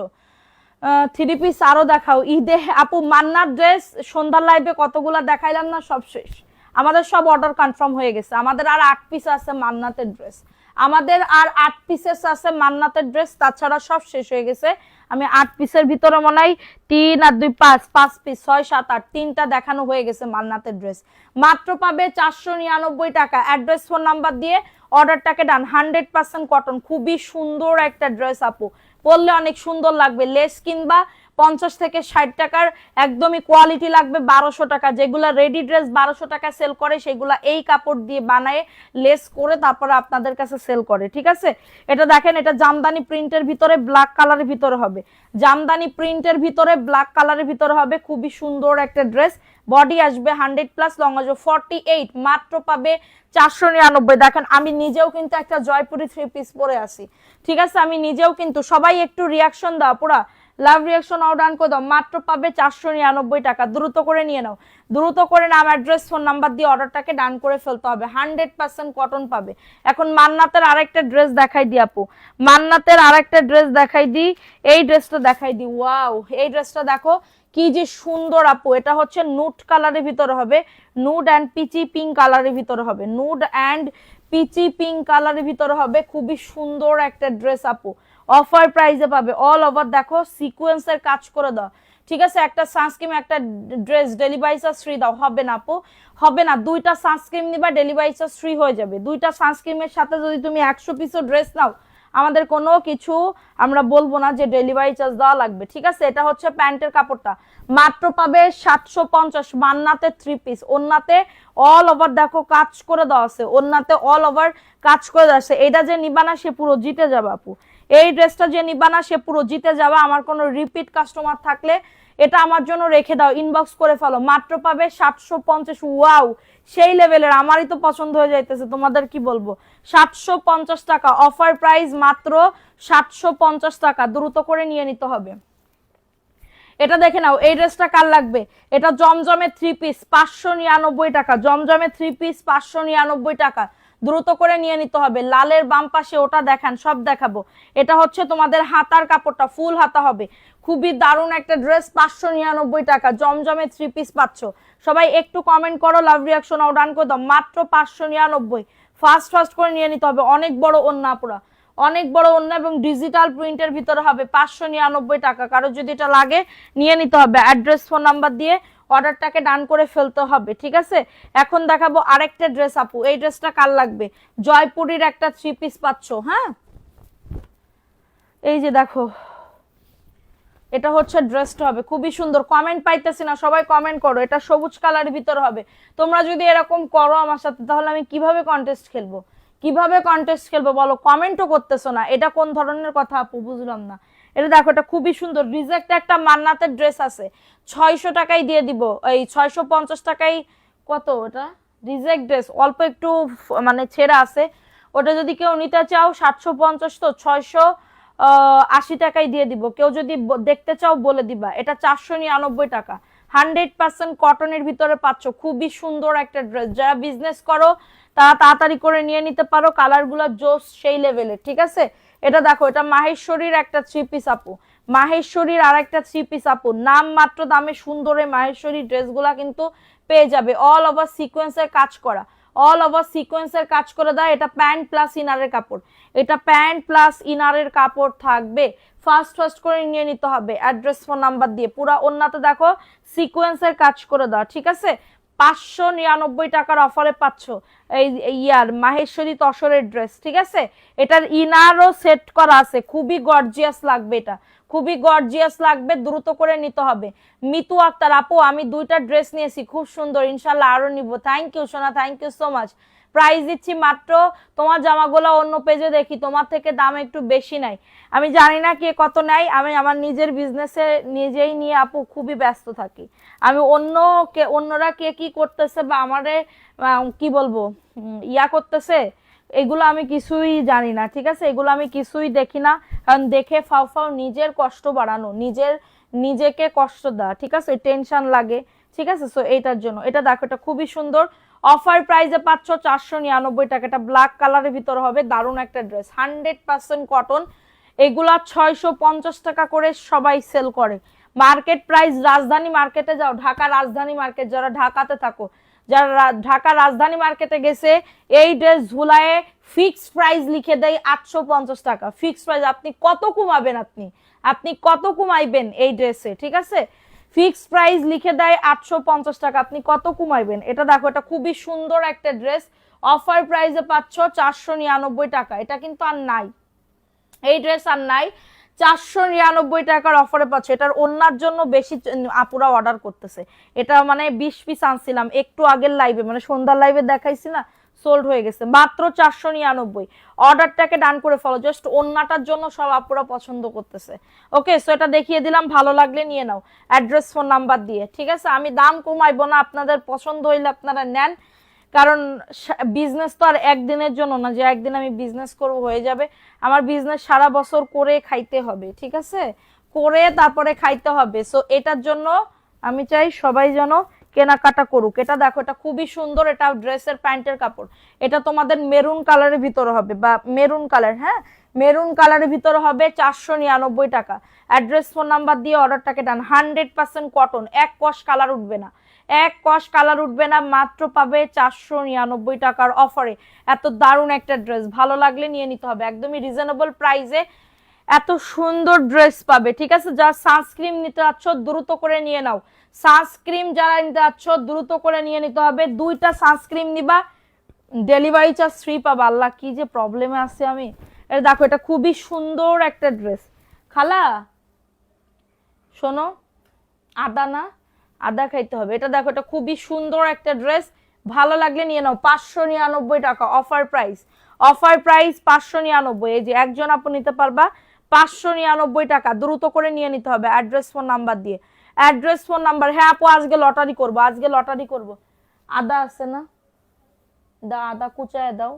Speaker 1: 3 পিস আরো দেখাও ঈদে আপু। মান্নার ড্রেস সন্ধ্যার লাইভে কতগুলা দেখাইলাম না, সব শেষ। আমাদের সব অর্ডার কনফার্ম হয়ে গেছে। আমাদের আর 8 পিস আছে মান্নাতের ড্রেস, আমাদের আর 8 পিসেস আছে মান্নাতের ড্রেস, তাছাড়া সব শেষ হয়ে গেছে। আমি 8 পিসের ভিতরে মনে হয় 3 আর 2 5 পিস, 6 7 8 3টা দেখানো হয়ে গেছে মান্নাতের ড্রেস। মাত্র পাবে 499 টাকা। অ্যাড্রেস ফোন নাম্বার দিয়ে অর্ডারটাকে ডান। 100% কটন, খুবই সুন্দর একটা ড্রেস আপু, পরলে অনেক সুন্দর লাগবে। লেস কিনবা 50 থেকে 60 টাকার, একদমই কোয়ালিটি লাগবে 1200 টাকা। যেগুলা রেডি ড্রেস 1200 টাকা সেল করে, সেগুলা এই কাপড় দিয়ে বানায় লেস করে তারপরে আপনাদের কাছে সেল করে, ঠিক আছে? এটা দেখেন, এটা জামদানি প্রিন্টের ভিতরে ব্ল্যাক কালারের ভিতরে হবে, জামদানি প্রিন্টের ভিতরে ব্ল্যাক কালারের ভিতরে হবে। খুবই সুন্দর একটা ড্রেস, বডি আসবে 100+, লং আসবে 48, মাত্র পাবে 499। দেখেন আমি নিজেও কিন্তু একটা জয়পুরি 3 পিস পরে আসি, ঠিক আছে? আমি নিজেও কিন্তু, সবাই একটু রিয়াকশন দাও, পুরা লাভ রিয়াকশন অর্ডার করে দাও। মাত্র পাবে 499 টাকা, দ্রুত করে নিয়ে নাও, দ্রুত করে নাম অ্যাড্রেস ফোন নাম্বার দিয়ে অর্ডারটাকে ডান করে ফেলতে হবে। 100% কটন পাবে। এখন মান্নাতের আরেকটা ড্রেস দেখাই দি আপু, মান্নাতের আরেকটা ড্রেস দেখাই দি। এই ড্রেসটা দেখাই দি, ওয়াও এই ড্রেসটা দেখো কি যে সুন্দর আপু। এটা হচ্ছে নুড কালারের ভিতরে হবে, নুড অ্যান্ড পিচি পিঙ্ক কালারের ভিতরে হবে, নুড অ্যান্ড পিচি পিঙ্ক কালারের ভিতরে হবে। খুবই সুন্দর একটা ড্রেস আপু, অফার প্রাইসে পাবে। অল ওভার দেখো সিকোয়েন্সের কাজ করে দাও, ঠিক আছে? একটা সানস্ক্রিন একটা ড্রেস ডেলিভারি চার্জ ফ্রি দাও। হবে না আপু, হবে না। 2টা সানস্ক্রিন নিবা, ডেলিভারি চার্জ ফ্রি হয়ে যাবে। 2টা সানস্ক্রিনের সাথে যদি তুমি 100 পিসও ড্রেস নাও, আমাদের কোনো কিছু আমরা বলবো না যে ডেলিভারি চার্জ দেওয়া লাগবে, ঠিক আছে? এটা হচ্ছে প্যান্টের কাপড়টা, মাত্র পাবে 750। মান্নাতে 3 পিস, ওন্নাতে অল ওভার দেখো কাজ করে দেওয়া আছে, ওন্নাতে অল ওভার কাজ করে দেওয়া আছে। এটা যে নিবা না সে পুরো জিতে যাবে আপু, এই ড্রেসটা যে নিবা না সে পুরো জিতে যাবে। আমার কোনো রিপিট কাস্টমার থাকলে এটা আমার জন্য রেখে দাও, ইনবক্স করে ফেলো। মাত্র পাবে 750। ওয়াও সেই লেভেলের, আমারই তো পছন্দ হয়ে যাইতেছে, তোমাদের কি বলবো। 750 টাকা অফার প্রাইস, মাত্র 750 টাকা, দ্রুত করে নিয়ে নিতে হবে। এটা দেখে নাও, এই ড্রেসটা কার লাগবে? এটা জমজমে 3 পিস 599 টাকা, জমজমে 3 পিস 599 টাকা, দ্রুত করে নিয়ে নিতে হবে। লালের বাম পাশে ওটা দেখান, সব দেখাবো। এটা হচ্ছে তোমাদের হাতার কাপড়টা, ফুল হাতা হবে। খুবই দারুণ একটা ড্রেস, 599 টাকা, জমজমে 3 পিস পাচ্ছ। সবাই একটু কমেন্ট করো, লাভ রিয়াকশন ডান করে দাও। মাত্র 599, ফাস্ট ফাস্ট করে নিয়ে নিতে হবে। অনেক বড় ওন্না পুরা, অনেক বড় ওন্না এবং ডিজিটাল প্রিন্টের ভিতরে হবে। 599 টাকা, কারো যদি এটা লাগে নিয়ে নিতে হবে। অ্যাড্রেস ফোন নাম্বার দিয়ে অর্ডারটাকে ডান করে ফেলতে হবে, ঠিক আছে? এখন দেখাবো আরেকটা ড্রেস আপু। এই ড্রেসটা কার লাগবে? জয়পুরীর একটা 3 পিস পাচ্ছ, হ্যাঁ এই যে দেখো, এটা হচ্ছে ড্রেসটা হবে খুবই সুন্দর। কমেন্ট পাইতেছি না, সবাই কমেন্ট করো। এটা সবুজ কালারের ভিতর হবে। তোমরা যদি এরকম করো আমার সাথে, তাহলে আমি কিভাবে কন্টেস্ট খেলবো, কিভাবে কন্টেস্ট খেলবো বলো? কমেন্টও করতেছো না, এটা কোন ধরনের কথা আপু? বুঝলাম না। এটা দেখো, এটা খুবই সুন্দর। রিজেক্ট একটা মান্নাতের ড্রেস আছে, 600 টাকায় দিয়ে দিব, এই 650 টাকায়। কত ওটা? রিজেক্ট ড্রেস অল্প একটু মানে ছেঁড়া আছে, ওটা যদি কেউ নিতে চাও 750, তো 680 টাকায় দিয়ে দিব। কেউ যদি দেখতে চাও বলে দিবা। এটা 499 টাকা, 100% কটনের ভিতরে পাচ্ছ। খুবই সুন্দর একটা ড্রেস, যারা বিজনেস করো তারা তাড়াতাড়ি করে নিয়ে নিতে পারো। কালারগুলো জোস সেই লেভেলের, ঠিক আছে। এটা দেখো, এটা মাহেশ্বরীর একটা 3 পিস আপু, মাহেশ্বরীর আর একটা 3 পিস আপু। নাম মাত্র দামে সুন্দর এই মাহেশ্বরী ড্রেসগুলা কিন্তু পেয়ে যাবে। অল ওভার সিকোয়েন্সের কাজ করা, অল ওভার সিকোয়েন্সের কাজ করে দেয়। এটা প্যান্ট প্লাস ইনারের কাপড়, এটা প্যান্ট প্লাস ইনারের কাপড় থাকবে। ফার্স্ট ফার্স্ট করে নিয়ে নিতে হবে অ্যাড্রেস ফোন নাম্বার দিয়ে। পুরা ওন্নাতে দেখো সিকোয়েন্সের কাজ করে দেওয়া, ঠিক আছে। 599 টাকার অফারে পাচ্ছ এই ইয়ার মাহেশ্বরী তসরের ড্রেস, ঠিক আছে। এটার ইনারও সেট করা আছে, খুবই গর্জিয়াস লাগবে, এটা খুবই গর্জিয়াস লাগবে, দ্রুত করে নিতে হবে। মিতু আক্তার আপু, আমি 2টা ড্রেস নিয়েছি, খুব সুন্দর, ইনশাল্লাহ আরো নিব। থ্যাংক ইউ সোনা, thank you so much. Price দিচ্ছি মাত্র, তোমার জামাগুলো অন্য পেজে দেখি তোমার থেকে দাম একটু বেশি নাই, আমি জানি না কে কত নাই। আমি আমার নিজের বিজনেসে নিজেই নিয়ে আপু খুবই ব্যস্ত থাকি। আমি অন্যরা কে কি করতেছে বা আমারে কি বলবো ইয়া করতেছে, এগুলো আমি কিছুই জানি না, ঠিক আছে। এগুলো আমি কিছুই দেখি না, কারণ দেখে ফাও ফাও নিজের কষ্ট বাড়ানো, নিজেকে কষ্ট দেওয়া, ঠিক আছে, টেনশন লাগে, ঠিক আছে। সো এইটার জন্য এটা দেখো, এটা খুবই সুন্দর। অফার প্রাইসে পাচ্ছ 499 টাকা। এটা ব্ল্যাক কালারের ভিতরে হবে, দারুণ একটা ড্রেস, 100% কটন। এগুলা 650 টাকা করে সবাই সেল করে। মার্কেট প্রাইস, রাজধানী মার্কেটে যাও, ঢাকা রাজধানী মার্কেট, যারা ঢাকাতে থাকো, যারা ঢাকা রাজধানী মার্কেটে গেছে, এই ড্রেস ঝুলায়ে ফিক্সড প্রাইস লিখে দেয় 850 টাকা ফিক্সড প্রাইস। আপনি কত কমাবেন, আপনি কত কমাইবেন এই ড্রেসে, ঠিক আছে। ফিক্সড প্রাইস লিখে দেয় 850 টাকা, আপনি কত কমাইবেন। এটা দেখো, এটা খুবই সুন্দর একটা ড্রেস, অফার প্রাইসে পাচ্ছ 499 টাকা। এটা কিন্তু আর নাই, এই ড্রেস আর নাই, 499 টাকার অফারে পাচ্ছ। এটার ওন্নার জন্য বেশি আপুরা অর্ডার করতেছে। এটা মানে 20 পিস আনছিলাম একটু আগের লাইভে, মানে সন্ধ্যার লাইভে দেখাইছি না, সোল্ড হয়ে গেছে মাত্র 499। অর্ডারটাকে ডান করে ফেলো, জাস্ট ওন্নাটার জন্য সব আপুরা পছন্দ করতেছে। ওকে, সো এটা দেখিয়ে দিলাম, ভালো লাগলে নিয়ে নাও অ্যাড্রেস ফোন নাম্বার দিয়ে, ঠিক আছে। আমি দাম কমাইবো না, আপনাদের পছন্দ হইলে আপনারা নেন, কারণ বিজনেস তো আর একদিনের জন্য না যে একদিন আমি বিজনেস করব হয়ে যাবে। আমার বিজনেস সারা বছর করে খাইতে হবে, ঠিক আছে, করে তারপরে খাইতে হবে। সো এটার জন্য আমি চাই সবাই যেন কেনাকাটা করুক। এটা দেখো, এটা খুবই সুন্দর, এটা ড্রেসের প্যান্টের কাপড়। এটা তোমাদের মেরুন কালারের ভিতরে হবে, বা মেরুন কালার, হ্যাঁ মেরুন কালারের ভিতরে হবে, 499 টাকা। অ্যাড্রেস ফোন নাম্বার দিয়ে অর্ডারটাকে ডান। 100% কটন, এক কস কালার উঠবে না, এক কস কালার উঠবে না, মাত্র পাবে 499 টাকার অফারে। এত দারুণ একটা ড্রেস, ভালো লাগলে নিয়ে নিতে হবে, একদমই রিজনেবল প্রাইসে এত সুন্দর ড্রেস পাবে, ঠিক আছে। যা সানস্ক্রিন নিতে যাচ্ছ দ্রুত করে নিয়ে নাও, সানস্ক্রিন যারা নিতে যাচ্ছ দ্রুত করে নিয়ে নিতে হবে। 2টা সানস্ক্রিন নিবা, ডেলিভারি চার্জ ফ্রি পাবা। আল্লাহ কি যে প্রবলেমে আছে আমি। এটা দেখো, এটা খুবই সুন্দর একটা ড্রেস। খালা শোনো, আদা না, আদা খাইতে হবে। এটা দেখো, এটা খুবই সুন্দর একটা ড্রেস, ভালো লাগলে নিয়ে নাও। 599 টাকা অফার প্রাইস, অফার প্রাইস 599। এই যে একজন আপু নিতে পারবা 599 টাকা, দ্রুত করে নিয়ে নিতে হবে অ্যাড্রেস ফোন নাম্বার দিয়ে। অ্যাড্রেস ফোন নাম্বার, হ্যাঁ আপু আজকে লটারি করবো, আজকে লটারি করব। আদা আছে না, আদা কুচায় দাও,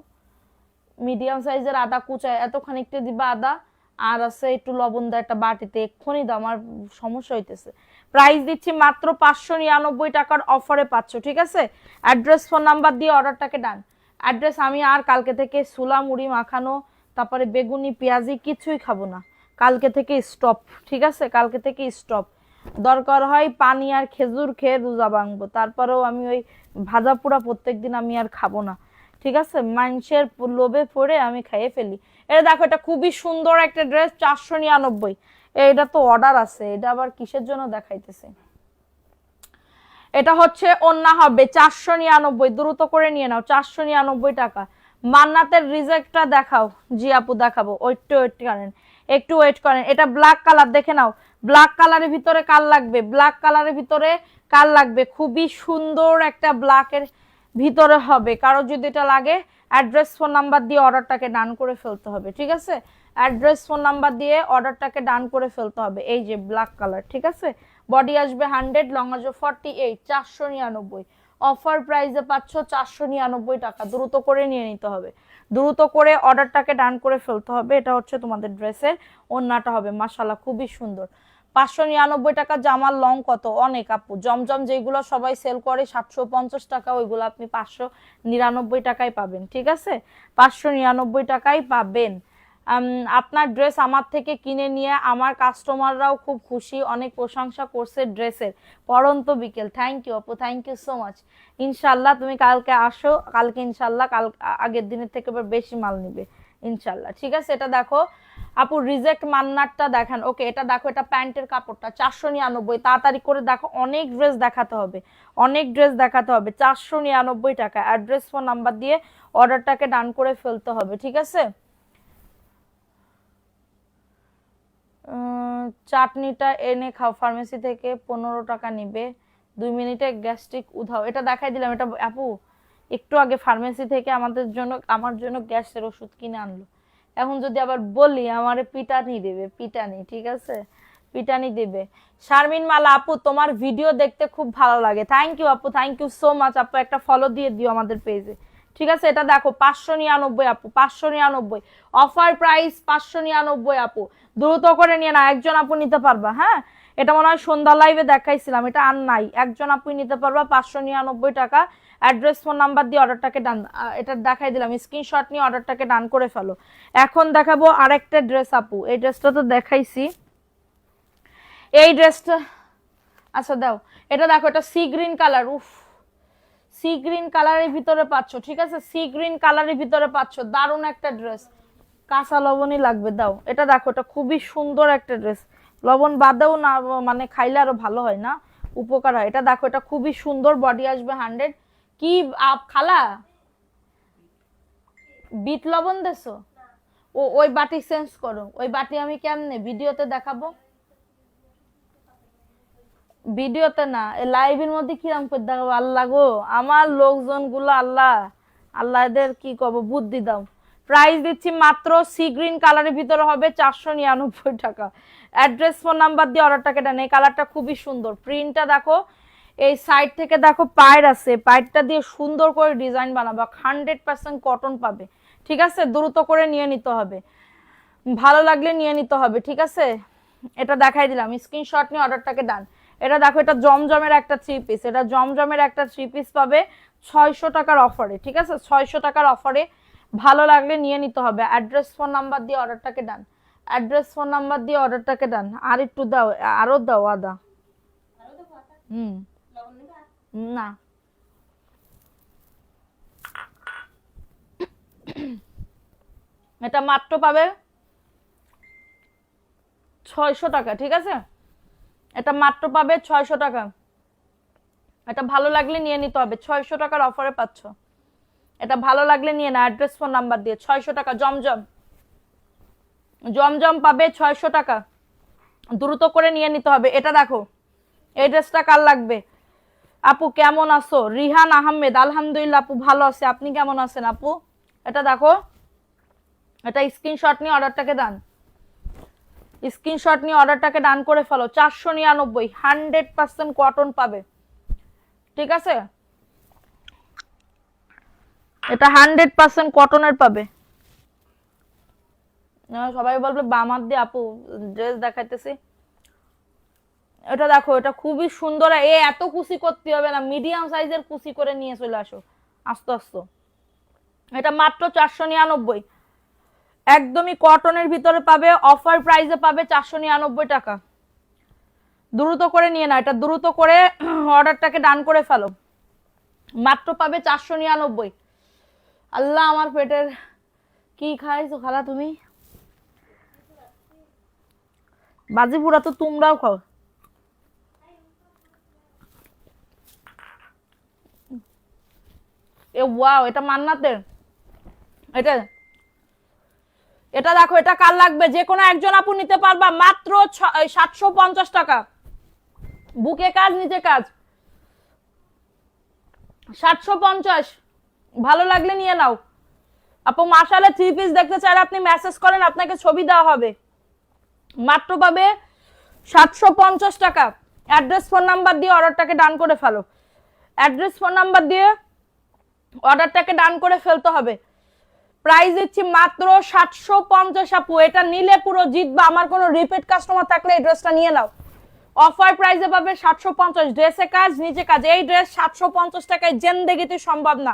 Speaker 1: মিডিয়াম সাইজের আদা কুচায় এত খানিকটা দিবা আদা, আর আছে একটু লবণ দাও একটা বাটিতে, এক্ষুনি দাও, আমার সমস্যা হইতেছে। প্রাইস দিচ্ছি মাত্র 599 টাকার অফারে পাচ্ছ, ঠিক আছে। অ্যাড্রেস ফোন নাম্বার দিয়ে অর্ডারটাকে ডান। অ্যাড্রেস, আমি আর কালকে থেকে সুলা মুড়ি মাখানো, তারপরে বেগুনি পেঁয়াজি কিছুই খাবো না, কালকে থেকে স্টপ, ঠিক আছে, কালকে থেকে স্টপ। দরকার হয় পানি আর খেজুর খেয়ে রোজা ভাঙবো, তারপরেও আমি ওই ভাজা পোড়া প্রত্যেকদিন আমি আর খাবো না, ঠিক আছে। মানুষের লোভে পড়ে আমি খাইয়ে ফেলি। এটা দেখো, এটা খুবই সুন্দর একটা ড্রেস, 499। এটা তো অর্ডার আছে, এটা আবার কিসের জন্য দেখাইতেছে। এটা হচ্ছে ওন্না হবে 499, দ্রুত করে নিয়ে নাও, 499 টাকা। মান্নাতের রিজেক্টটা দেখাও, জি আপু দেখাবো, ওয়েট করেন, একটু ওয়েট করেন। এটা ব্ল্যাক কালার, দেখে নাও, ব্ল্যাক কালারের ভিতরে কাল লাগবে, ব্ল্যাক কালারের ভিতরে কাল লাগবে, খুবই সুন্দর একটা ব্ল্যাকের ভিতরে হবে। কারো যদি এটা লাগে অ্যাড্রেস ফোন নাম্বার দিয়ে অর্ডারটাকে ডান করে ফেলতে হবে, ঠিক আছে। অ্যাড্রেস ফোন নাম্বার দিয়ে অর্ডারটাকে ডান করে ফেলতে হবে। এই যে ব্ল্যাক কালার, ঠিক আছে, বডি আসবে 100, লং আসবে 48, 499। অফার প্রাইসে পাচ্ছ 499 টাকা। দ্রুত করে নিয়ে নিতে হবে, দ্রুত করে অর্ডারটাকে ডান করে ফেলতে হবে। এটা হচ্ছে তোমাদের ড্রেসের ওড়নাটা হবে, মাশাআল্লাহ খুবই সুন্দর। 599 টাকা জামার লং কত অনেক আপু। জমজম যেগুলো সবাই সেল করে 750 টাকা, ওইগুলো আপনি 599 টাকায় পাবেন, ঠিক আছে, 599 টাকায় পাবেন। আপনার ড্রেস আমার থেকে কিনে নিয়ে আমার কাস্টমাররাও খুব খুশি, অনেক প্রশংসা করছে ড্রেসের। পরন্ত বিকেল, থ্যাংক ইউ আপু, থ্যাংক ইউ সো মাচ। ইনশাল্লাহ তুমি কালকে আসো, কালকে ইনশাল্লাহ কাল আগের দিনের থেকে বেশি মাল নিবে ইনশাল্লাহ, ঠিক আছে। এটা দেখো আপু, রিজেক্ট মান্নারটা দেখেন। ওকে, এটা দেখো, এটা প্যান্টের কাপড়টা 499। তাড়াতাড়ি করে দেখো, অনেক ড্রেস দেখাতে হবে, অনেক ড্রেস দেখাতে হবে। 499 টাকা। অ্যাড্রেস ফোন নাম্বার দিয়ে অর্ডারটাকে ডান করে ফেলতে হবে, ঠিক আছে। চাটনিটা এনে খাও, ফার্মেসি থেকে 15 টাকা নিবে, 2 মিনিটে গ্যাস্ট্রিক উধাও। এটা দেখাই দিলাম। এটা আপু একটু আগে ফার্মেসি থেকে আমার জন্য গ্যাসের ওষুধ কিনে আনলো। এখন যদি আবার বলি আমারে পিটানি দেবে, পিটানি, ঠিক আছে, পিটানি দেবে। শারমিন মালা আপু, তোমার ভিডিও দেখতে খুব ভালো লাগে। থ্যাংক ইউ আপু, থ্যাংক ইউ সো মাচ আপু। একটা ফলো দিয়ে দিও আমাদের পেজে, ঠিক আছে। এটা দেখো 599 আপু, 599 অফার প্রাইস, 599 আপু। দ্রুত করে নিয়ে না, একজন আপু নিতে পারবা। হ্যাঁ, এটা মনে হয় সন্ধ্যা লাইভে দেখাইছিলাম, এটা আর নাই, একজন আপু নিতে পারবা 599 টাকা। অ্যাড্রেস ফোন নাম্বার দিয়ে অর্ডারটাকে ডান, এটা দেখাই দিলাম, স্ক্রিনশট নিয়ে অর্ডারটাকে ডান করে ফেলো। এখন দেখাবো আরেকটা ড্রেস আপু। এই ড্রেসটা তো দেখাইছি, এই ড্রেসটা আচ্ছা দাও। এটা দেখো, এটা সি গ্রিন কালার, উফ, সি গ্রিন কালারের ভিতরে পাচ্ছ, ঠিক আছে, সি গ্রিন কালারের ভিতরে পাচ্ছ, দারুণ একটা ড্রেস। কাঁচা লবণই লাগবে, দাও। এটা দেখো, এটা খুবই সুন্দর একটা ড্রেস, লবণ বাদেও না, মানে খাইলে আরো ভালো হয় না, উপকার হয়। এটা দেখো, এটা খুবই সুন্দর, বডি আসবে 100। কি খালা বিট লবণ দেছো? ওই বাটি চেঞ্জ করো, ওই বাটি আমি কেমনে ভিডিওতে দেখাবো? ভিডিওতে না, লাইভের মধ্যে কিরম করে দেখাবো? আল্লাহ গো, আমার লোকজন গুলো, আল্লাহ আল্লাহ, এদের কি করবো, বুদ্ধি দাও। প্রাইস দিচ্ছি মাত্র, সি গ্রিন কালারের ভিতরে হবে 499 টাকা। অ্যাড্রেস ফোন নাম্বার দিয়ে অর্ডারটাকে দেন। এই কালারটা খুবই সুন্দর, প্রিন্টটা দেখো, এই সাইড থেকে দেখো পায়ের আছে, পায়েরটা দিয়ে সুন্দর করে ডিজাইন বানাবো, 100% কটন পাবে, ঠিক আছে। দ্রুত করে নিয়ে নিতে হবে, ভালো লাগলে নিয়ে নিতে হবে, ঠিক আছে। এটা দেখাই দিলাম, স্ক্রিনশট নিয়ে অর্ডারটাকে ডান। এটা দেখো, এটা জমজমের একটা 3 পিস, এটা জমজমের একটা 3 পিস পাবে 600 টাকার অফারে, ঠিক আছে, 600 টাকার অফারে। ভালো লাগলে নিয়ে নিতে হবে। অ্যাড্রেস ফোন নাম্বার দিয়ে অর্ডারটাকে ডান, অ্যাড্রেস ফোন নাম্বার দিয়ে অর্ডারটাকে ডান। আর একটু দাও, আরো দাও আদা। হুম, না, এটা মাত্র পাবে 600 টাকা, ঠিক আছে, এটা মাত্র পাবে 600 টাকা। এটা ভালো লাগলে নিয়ে নিতে হবে, 600 টাকার অফারে পাচ্ছ। এটা ভালো লাগলে নিয়ে না, অ্যাড্রেস ফোন নাম্বার দিয়ে। 600 টাকা জমজম, জমজম পাবে 600 টাকা, দ্রুত করে নিয়ে নিতে হবে। এটা দেখো, এই ড্রেসটা কার লাগবে? আপু কেমন আছো? রিহান আহমেদ, আলহামদুলিল্লাহ আপু ভালো আছে, আপনি কেমন আছেন আপু? এটা দেখো, এটা স্ক্রিনশট নিয়ে অর্ডারটাকে দেন, স্ক্রিনশট নিয়ে অর্ডারটাকে ডান করে ফেলো। 499, 100% কটন পাবে, ঠিক আছে, এটা 100% কটনের পাবে। সবাই বলবে বামার দিয়ে আপু ড্রেস দেখাইতেছি। এটা দেখো, এটা খুবই সুন্দর, এত কুচি করতে হবে না, মিডিয়াম সাইজের কুচি করে নিয়ে চলে আসো আস্তে আস্তে। এটা মাত্র 499, একদমই কটনের ভিতরে পাবে, অফার প্রাইসে পাবে 499 টাকা। দ্রুত করে নিয়ে না, এটা দ্রুত করে অর্ডারটাকে ডান করে ফেলো, মাত্র পাবে 499। আল্লাহ, আমার পেটের কি খাইছো খালা তুমি? বাজি পুরা তো তোমরাও খাও। ওয়াও, এটা মান্নাতের। এটা এটা দেখো, এটা কার লাগবে? যে কোনো একজন আপু নিতে পারবা, মাত্র 750 টাকা। বুকে কাজ, নিচে কাজ, 750। ভালো লাগলে নিয়ে নাও, আপু মাশাআল্লাহ 3 পিস দেখতে চাইলে আপনি মেসেজ করেন, আপনাকে ছবি দেওয়া হবে। মাত্র পাবে 750 টাকা। অ্যাড্রেস ফোন নাম্বার দিয়ে অর্ডারটাকে ডান করে ফেলো। অ্যাড্রেস ফোন নাম্বার দিয়ে অর্ডারটাকে ডান করে ফেলতে হবে। প্রাইস দিচ্ছি মাত্র 750 আপু। এটা নিলে পুরো জিতবা। আমার কোনো রিপিট কাস্টমার থাকলে এই ড্রেসটা নিয়ে নাও। অফার প্রাইসে পাবে 750। ড্রেসে কাজ নিচে কাজ। এই ড্রেস 750 টাকায় জিন্দেগিতে সম্ভব না।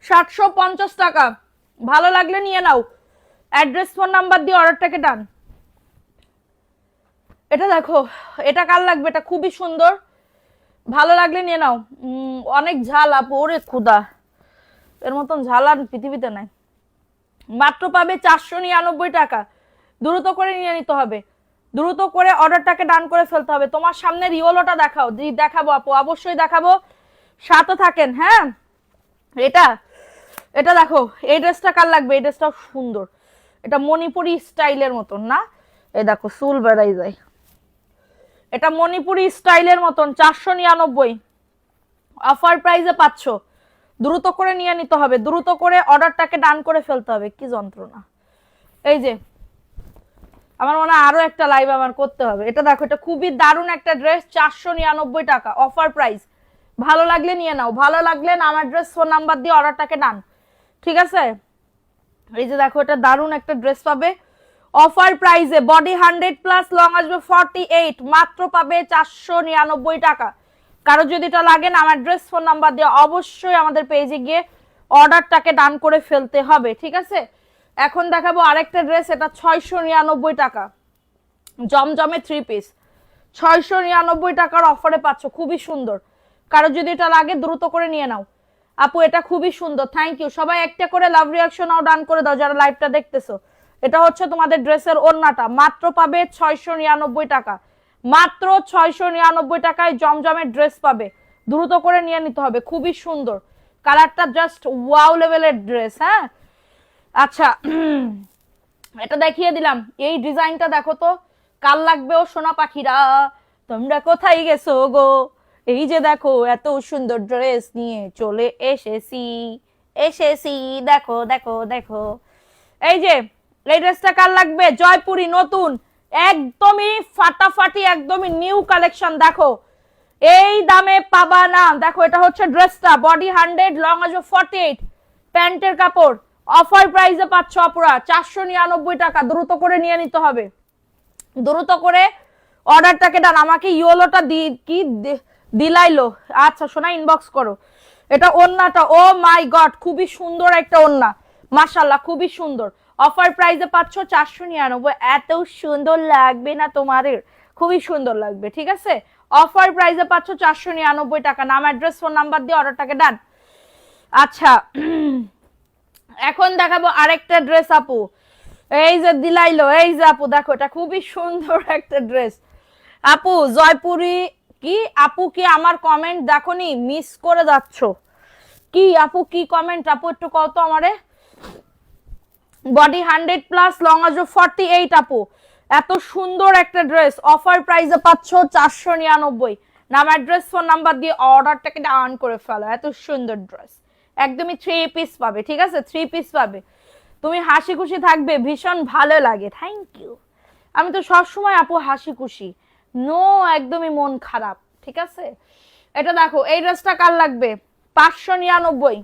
Speaker 1: 750 টাকা। ভালো লাগলে নিয়ে নাও। অ্যাড্রেস ফোন নাম্বার দিয়ে অর্ডারটাকে ডান। এটা দেখো, এটা কার লাগবে? এটা খুবই সুন্দর, ভালো লাগলে নিয়ে নাও। অনেক ঝাল আপু, ওরে খুদা, এর মতন ঝাল আর পৃথিবীতে নাই। মাত্র পাবে 499 টাকা। দ্রুত করে নিয়ে নিতে হবে, দ্রুত করে অর্ডারটাকে ডান করে ফেলতে হবে। তোমার সামনে রিওলোটা দেখাও। দেখাবো আপু, অবশ্যই দেখাবো, সাথে থাকেন। হ্যাঁ, এটা এটা দেখো, এই ড্রেসটা কার লাগবে? এই ড্রেসটাও সুন্দর, এটা মণিপুরি স্টাইলের মতন না? এই দেখো চুল বেড়াই যায়, এটা মণিপুরি স্টাইলের মতন। 499 অফার প্রাইসে পাচ্ছ। দ্রুত করে নিয়ে নিতে হবে, দ্রুত করে অর্ডারটাকে ডান করে ফেলতে হবে। কি যন্ত্রণা! এই যে আমার মনে হয় আরো একটা লাইভ আমার করতে হবে। এটা দেখো, এটা খুবই দারুণ একটা ড্রেস। 499 টাকা অফার প্রাইস। ভালো লাগলে নিয়ে নাও, ভালো লাগলে নাম অ্যাড্রেস ফোন নাম্বার দিয়ে অর্ডারটাকে ডান। ঠিক আছে, এই যে দেখো, এটা দারুণ একটা ড্রেস পাবে অফার প্রাইসে। বডি 100+, লং আসবে 48। মাত্র পাবে 499 টাকা। কারো যদি এটা লাগে না, আমার অ্যাড্রেস ফোন নাম্বার দিয়ে অবশ্যই আমাদের পেজে গিয়ে অর্ডারটাকে ডান করে ফেলতে হবে। ঠিক আছে, এখন দেখাবো আরেকটা ড্রেস। এটা 699 টাকা, জমজমে 3 পিস। 699 টাকার অফারে পাচ্ছ, খুবই সুন্দর। কারো যদি এটা লাগে দ্রুত করে নিয়ে নাও। আপু এটা খুবই সুন্দর, থ্যাংক ইউ। সবাই একটা করে লাভ রিয়াকশন আও ডান করে দাও যারা লাইভটা দেখতেছো। এটা হচ্ছে তোমাদের ড্রেসের ওড়নাটা। মাত্র পাবে 699 টাকা। মাত্র 699 টাকায় জমজমের ড্রেস পাবে। দ্রুত করে নিয়ে নিতে হবে, খুবই সুন্দর কালারটা, জাস্ট ওয়াও লেভেলের ড্রেস। হ্যাঁ, আচ্ছা, এটা দেখিয়ে দিলাম। এই ডিজাইনটা দেখো তো, কাল লাগবে ও সোনা পাখিরা, তোমরা কোথায় গেছো গো? এই যে দেখো, এত সুন্দর ড্রেস নিয়ে চলে এসেছি, এসেছি। দেখো দেখো দেখো, এই যে এই ড্রেসটা কার লাগবে? জয়পুরি নতুন, একদমই ফাটাফাটি, একদমই নিউ কালেকশন। দেখো, এই দামে পাবা না। দেখো, এটা হচ্ছে ড্রেসটা, বডি 100, লং আসবে 48, প্যান্টের কাপড়। অফার প্রাইসে পাচ্ছ অপরা 499 টাকা। দ্রুত করে নিয়ে নিতে হবে, দ্রুত করে অর্ডারটাকে ডান। আমাকে ইয়েলোটা কি দিলাইলো? আচ্ছা সোনা, ইনবক্স করো। এটা ওন্নাটা, ও মাই গড, খুবই সুন্দর একটা ওন্না, মাশাআল্লাহ, খুবই সুন্দর। অফার প্রাইসে পাচ্ছ 499। এত সুন্দর লাগবে না তোমার? খুবই সুন্দর লাগবে। ঠিক আছে, অফার প্রাইসে পাচ্ছ 499 টাকা। নাম অ্যাড্রেস ফোন নাম্বার দিয়ে অর্ডারটাকে ডান। আচ্ছা, এখন দেখাবো আরেকটা ড্রেস আপু। এই যে দিলাইলো, এই যে আপু দেখো, এটা খুবই সুন্দর একটা ড্রেস। আপু জয়পুরি কি? আপু কি আমার কমেন্ট দেখোনি? মিস করে যাচ্ছ কি আপু? কি কমেন্ট আপু, একটু কত আমারে। বডি 100+, লং আসবে 48 আপু। এত সুন্দর একটা ড্রেস অফার প্রাইসে পাচ্ছ 499। নাম অ্যাড্রেস ফোন নাম্বার দিয়ে অর্ডারটাকে ডান করে ফেলো। এত সুন্দর ড্রেস, একদমই 3 পিস পাবে। ঠিক আছে, 3 পিস পাবে। তুমি হাসি খুশি থাকবে, ভীষণ ভালো লাগে। Thank you. আমি তো সবসময় আপু হাসি খুশি, নো একদমই মন খারাপ। ঠিক আছে, এটা দেখো, এই ড্রেসটা কার লাগবে? 599।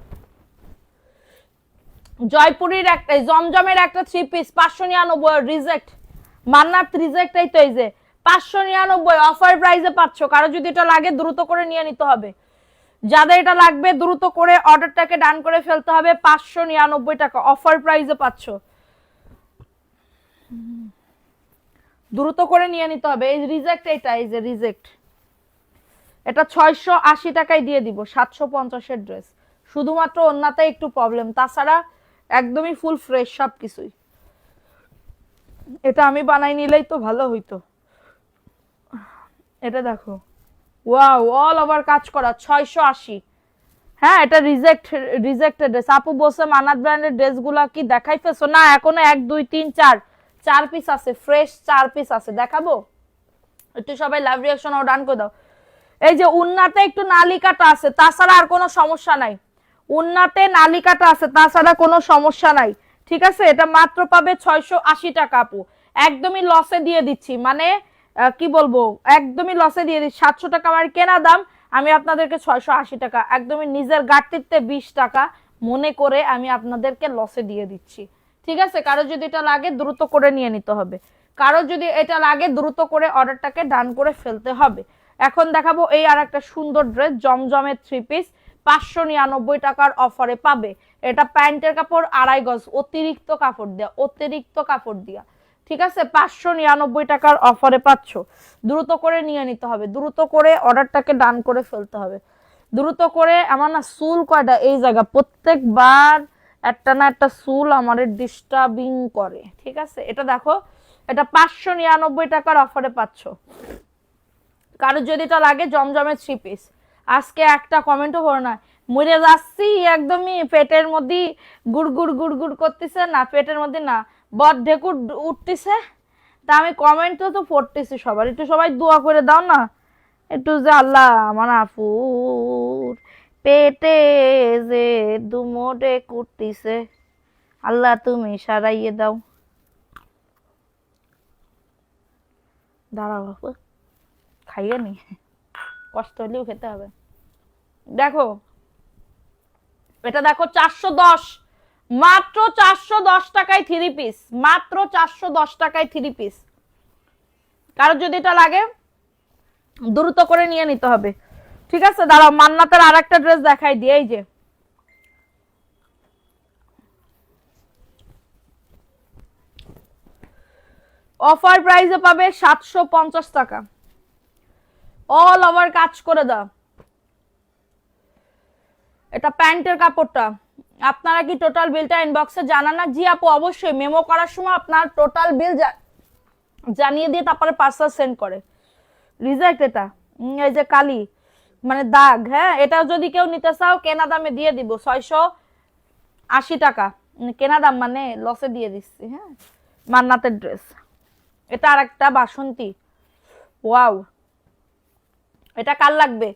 Speaker 1: জয়পুরীর একটা, জমজমের একটা 3 পিস, 599। রিজেক্ট, মান্নাত রিজেক্ট। এই তো, এই যে 599 অফার প্রাইসে পাচ্ছ। কারো যদি এটা লাগে দ্রুত করে নিয়ে নিতে হবে। যাদের এটা লাগবে দ্রুত করে অর্ডারটাকে ডান করে ফেলতে হবে। 599 টাকা অফার প্রাইসে পাচ্ছ, দ্রুত করে নিয়ে নিতে হবে। এই রিজেক্ট, এটা এই যে রিজেক্ট। এটা 680 টাকায় দিয়ে দিব। 750 ড্রেস, শুধুমাত্র ওন্নাতে একটু প্রবলেম, তাছাড়া একদমই ফুল ফ্রেশ সবকিছুই। এটা আমি বানাই নিলেই তো ভালো হইতো। এটা দেখো, ওয়াও, অল ওভার কাজ করা, 680। হ্যাঁ, এটা রিজেক্টেড ড্রেস। আপু বলছে মানাত ব্র্যান্ডের ড্রেসগুলা কি দেখাইতেছো? না, এখনো 1 2 3 4 পিস আছে, ফ্রেশ 4 পিস আছে। দেখাবো, একটু সবাই লাভ রিঅ্যাকশন ও ডান করে দাও। এই যে উন্নাতে একটু নালি কাটা আছে, তাছাড়া আর কোনো সমস্যা নাই। উন্নাতে নালিকাটা আছে, তাছাড়া কোনো সমস্যা নাই। ঠিক আছে, এটা মাত্র পাবে 680 টাকা আপু। একদমই লসে দিয়ে দিচ্ছি, মানে কি বলবো, একদমই লসে দিয়ে দিচ্ছি। 700 টাকা আমার কেনা দাম, আমি আপনাদেরকে 680 টাকা, একদমই নিজের গাড়িতে 20 টাকা মনে করে আমি আপনাদেরকে লসে দিয়ে দিচ্ছি। ঠিক আছে, কারো যদি এটা লাগে দ্রুত করে নিয়ে নিতে হবে, কারো যদি এটা লাগে দ্রুত করে অর্ডারটাকে ডান করে ফেলতে হবে। এখন দেখাবো এই আর একটা সুন্দর ড্রেস, জমজমের 3 পিস, 599 টাকার অফারে পাবে। এটা প্যান্টের কাপড় 2.5 গজ, অতিরিক্ত কাপড় দেয়া, অতিরিক্ত কাপড় দিয়া। ঠিক আছে, 599 টাকার অফারে পাচ্ছ। দ্রুত করে নিয়ে নিতে হবে, দ্রুত করে অর্ডারটাকে ডান করে ফেলতে হবে, দ্রুত করে। আমার না চুল কয়টা এই জায়গা, প্রত্যেকবার একটা না একটা চুল আমার ডিস্টার্বিং করে। ঠিক আছে, এটা দেখো, এটা 599 টাকার অফারে পাচ্ছ। কারো যদি এটা লাগে জমজমের 3 পিস, আজকে একটা কমেন্টও করো না মরে যাচ্ছি, একদমই পেটের মধ্যে গুড় গুড় গুড় গুড় করতেছে না, পেটের মধ্যে না বদ ঢেকুর উঠতেছে। তা আমি কমেন্ট তো পড়তেছি সবার, একটু সবাই দোয়া করে দাও না একটু, যে আল্লাহ আমার আপুর পেটে যে দুমোটে কুটতিছে, আল্লাহ তুমি সারাইয়ে দাও। দাঁড়াও বাপু, খাইয়ে নি, কষ্ট হলেও খেতে হবে। দেখো এটা দেখো 410, মাত্র 410 টাকায় 3 পিস, মাত্র 410 টাকায় 3 পিস। কারো যদি এটা লাগে দ্রুত করে নিয়ে নিতে হবে। ঠিক আছে, দাঁড়াও মান্নাতের আর একটা ড্রেস দেখাই দিই। এই যে অফার প্রাইসে পাবে 750 টাকা, অল ওভার কাজ করে দাও। এটা প্যান্টের কাপড়টা। আপনারা কি টোটাল বিলটা ইনবক্সে জানান না? জি আপু, অবশ্যই মেমো করার সময় আপনার টোটাল বিল জানিয়ে দিয়ে তারপরে পার্সেল সেন্ড করে। রিজেক্ট এটা, এই যে কালি মানে দাগ, হ্যাঁ, এটা যদি কেউ নিতে চাও কেনা দামে দিয়ে দিব 680 টাকা, কেনা দাম মানে লসে দিয়ে দিচ্ছি। হ্যাঁ, মান্নাতের ড্রেস। এটা আর একটা বাসন্তী, ওয়াও, এটা কার লাগবে?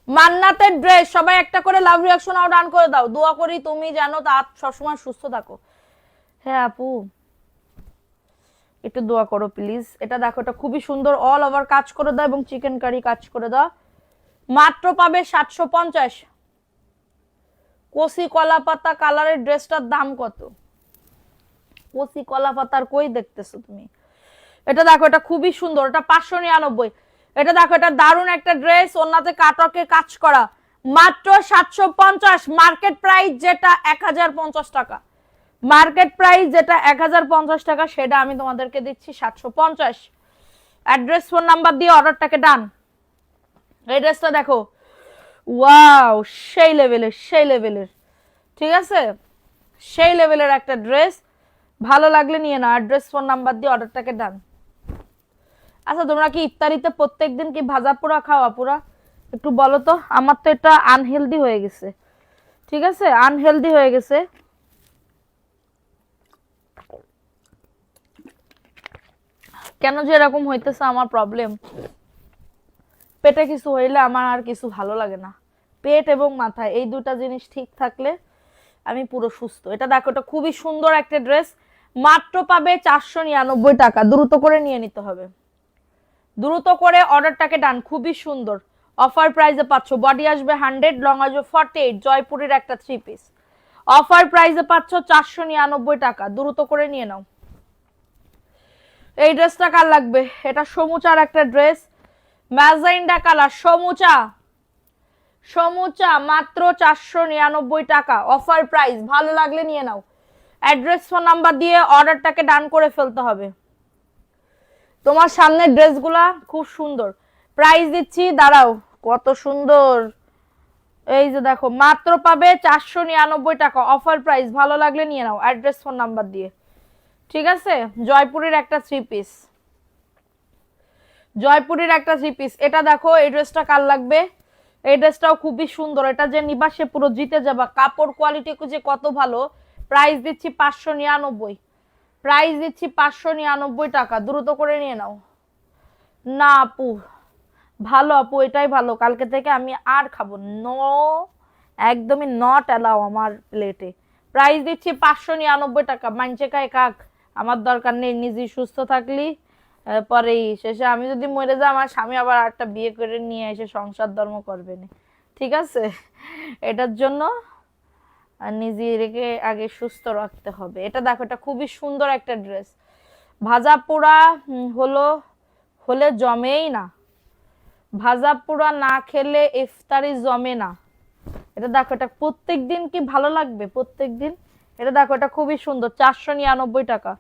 Speaker 1: মান্নাতের ড্রেস। সবাই একটা করে লাভ রিঅ্যাকশন আউট ডান করে দাও, দোয়া করি তুমি জানো তা সবসময় সুস্থ থাকো। হ্যাঁ আপু, একটু দোয়া করো প্লিজ। এটা দেখো, এটা খুবই সুন্দর, অল ওভার কাজ করে দাও এবং চিকেন কারি কাজ করে দাও। মাত্র পাবে 750। কচি কলা পাতা কালারের ড্রেসটার দাম কত? কচি কলা পাতার কই দেখতেছো তুমি? এটা দেখো, এটা খুবই সুন্দর, এটা 599। এটা দেখো, এটা দারুণ একটা ড্রেস, ওনাতে কাটকে কাজ করা, মাত্র 750। মার্কেট প্রাইস যেটা 1050 টাকা, মার্কেট প্রাইস যেটা 1050 টাকা, সেটা আমি তোমাদেরকে দিচ্ছি 750। অ্যাড্রেস ফোন নাম্বার দিয়ে অর্ডারটাকে ডান। এই ড্রেসটা দেখো, ওয়াও, সেই লেভেলের, সেই লেভেলের। ঠিক আছে, সেই লেভেলের একটা ড্রেস, ভালো লাগলে নিয়ে নাও। অ্যাড্রেস ফোন নাম্বার দিয়ে অর্ডারটাকে ডান। আচ্ছা, তোমরা কি ইফতারিতে প্রত্যেকদিন কি ভাজা পোড়া খাওয়া পুরা? একটু বলো তো, আমার তো এটা আনহেলদি হয়ে গেছে। ঠিক আছে, আনহেলদি হয়ে গেছে। কেন যে এরকম হইতেছে আমার প্রবলেম, পেটে কিছু হইলে আমার আর কিছু ভালো লাগে না। পেট এবং মাথা এই দুটা জিনিস ঠিক থাকলে আমি পুরো সুস্থ। এটা দেখো, এটা খুবই সুন্দর একটা ড্রেস, মাত্র পাবে 499 টাকা। দ্রুত করে নিয়ে নিতে হবে, দ্রুত করে অর্ডারটাকে ডান। খুবই সুন্দর অফার প্রাইসে পাচ্ছ। বডি আসবে 100, লং আসবে 48, জয়পুরের একটা 3 পিস। অফার প্রাইসে পাচ্ছ 499 টাকা। দ্রুত করে নিয়ে নাও। এই ড্রেসটা কার লাগবে? এটা সমুচার একটা dress, magenta colour, samosa, samosa, মাত্র 499 টাকা অফার প্রাইস। ভালো লাগলে নিয়ে নাও। অ্যাড্রেস ফোন নাম্বার দিয়ে অর্ডারটাকে ডান করে ফেলতে হবে। তোমার সামনে ড্রেসগুলা খুব সুন্দর, প্রাইস দিচ্ছি, দাঁড়াও, কত সুন্দর। এই যে দেখো, মাত্র পাবে 499 টাকা অফার প্রাইস। ভালো লাগলে নিয়ে নাও অ্যাড্রেস ফোন নাম্বার দিয়ে। ঠিক আছে, জয়পুরের একটা 3 পিস, জয়পুরের একটা 3 পিস। এটা দেখো, এই ড্রেসটা কার লাগবে? এই ড্রেসটাও খুবই সুন্দর, এটা যে নিবা সে পুরো জিতে যাবা। কাপড় কোয়ালিটি যে কত ভালো। প্রাইস দিচ্ছি 599, প্রাইস দিচ্ছি 599 টাকা। দ্রুত করে নিয়ে নাও। না আপু, ভালো আপু, এটাই ভালো, কালকে থেকে আমি আর খাবো, নো একদমই নট অ্যালাউ আমার প্লেটে। প্রাইস দিচ্ছি 599 টাকা। মানছে কায় কাক, আমার দরকার নেই, নিজেই সুস্থ থাকলি পরেই শেষে আমি যদি মরে যাই আমার স্বামী আবার একটা বিয়ে করে নিয়ে এসে সংসার ধর্ম করবে না, ঠিক আছে? এটার জন্য নিজেকে আগে সুস্থ রাখতে হবে। এটা দেখো, এটা খুবই সুন্দর একটা ড্রেস, ভাজা পোড়া হলো হলে জমেই না, ভাজা পোড়া না খেলে ইফতারি জমে না। এটা দেখো, এটা প্রত্যেক দিন কি ভালো লাগবে প্রত্যেক দিন। এটা দেখো, এটা খুবই সুন্দর, 499 টাকা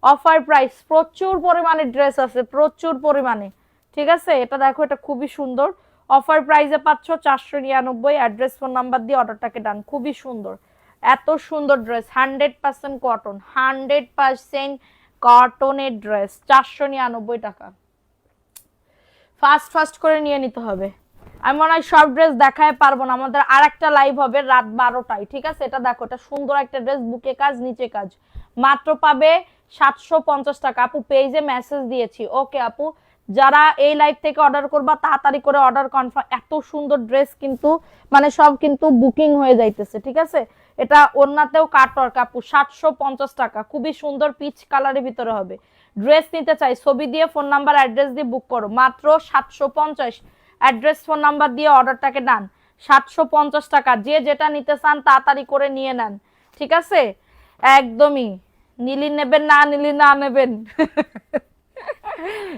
Speaker 1: অফার প্রাইস। প্রচুর পরিমাণে ড্রেস আছে, প্রচুর পরিমাণে, ঠিক আছে? এটা দেখো, এটা খুবই সুন্দর, অফার প্রাইসে পাচ্ছ 499। অ্যাড্রেস ফোন নাম্বার দিয়ে অর্ডারটাকে ডান। খুবই সুন্দর, এত সুন্দর ড্রেস, 100% কটন, 100% কটনের ড্রেস, 499 টাকা। ফাস্ট ফাস্ট করে নিয়ে নিতে হবে। আমি মনে হয় সব ড্রেস দেখায় পারবো না, আমাদের আর একটা লাইভ হবে রাত 12টায়, ঠিক আছে? এটা দেখো, এটা সুন্দর একটা ড্রেস, বুকে কাজ নিচে কাজ, মাত্র পাবে 750 টাকা। আপু পেজে মেসেজ দিয়েছি, ওকে আপু, যারা এই লাইভ থেকে অর্ডার করবা তাড়াতাড়ি করে অর্ডার কনফার্ম। এত সুন্দর ড্রেস কিন্তু মানে সব কিন্তু বুকিং হয়ে যাইতেছে, ঠিক আছে? এটা ওন্নাতেও কাটওয়ার্ক আপু, 750 টাকা, খুবই সুন্দর পিচ কালারের ভিতরে হবে। ড্রেস নিতে চাই ছবি দিয়ে ফোন নাম্বার অ্যাড্রেস দিয়ে বুক করো, মাত্র 750। অ্যাড্রেস ফোন নাম্বার দিয়ে অর্ডারটাকে ডান, 750 টাকা। যে যেটা নিতে চান তাড়াতাড়ি করে নিয়ে নেন, ঠিক আছে? একদমই, নীলি নেবেন না নীলি না নেবেন।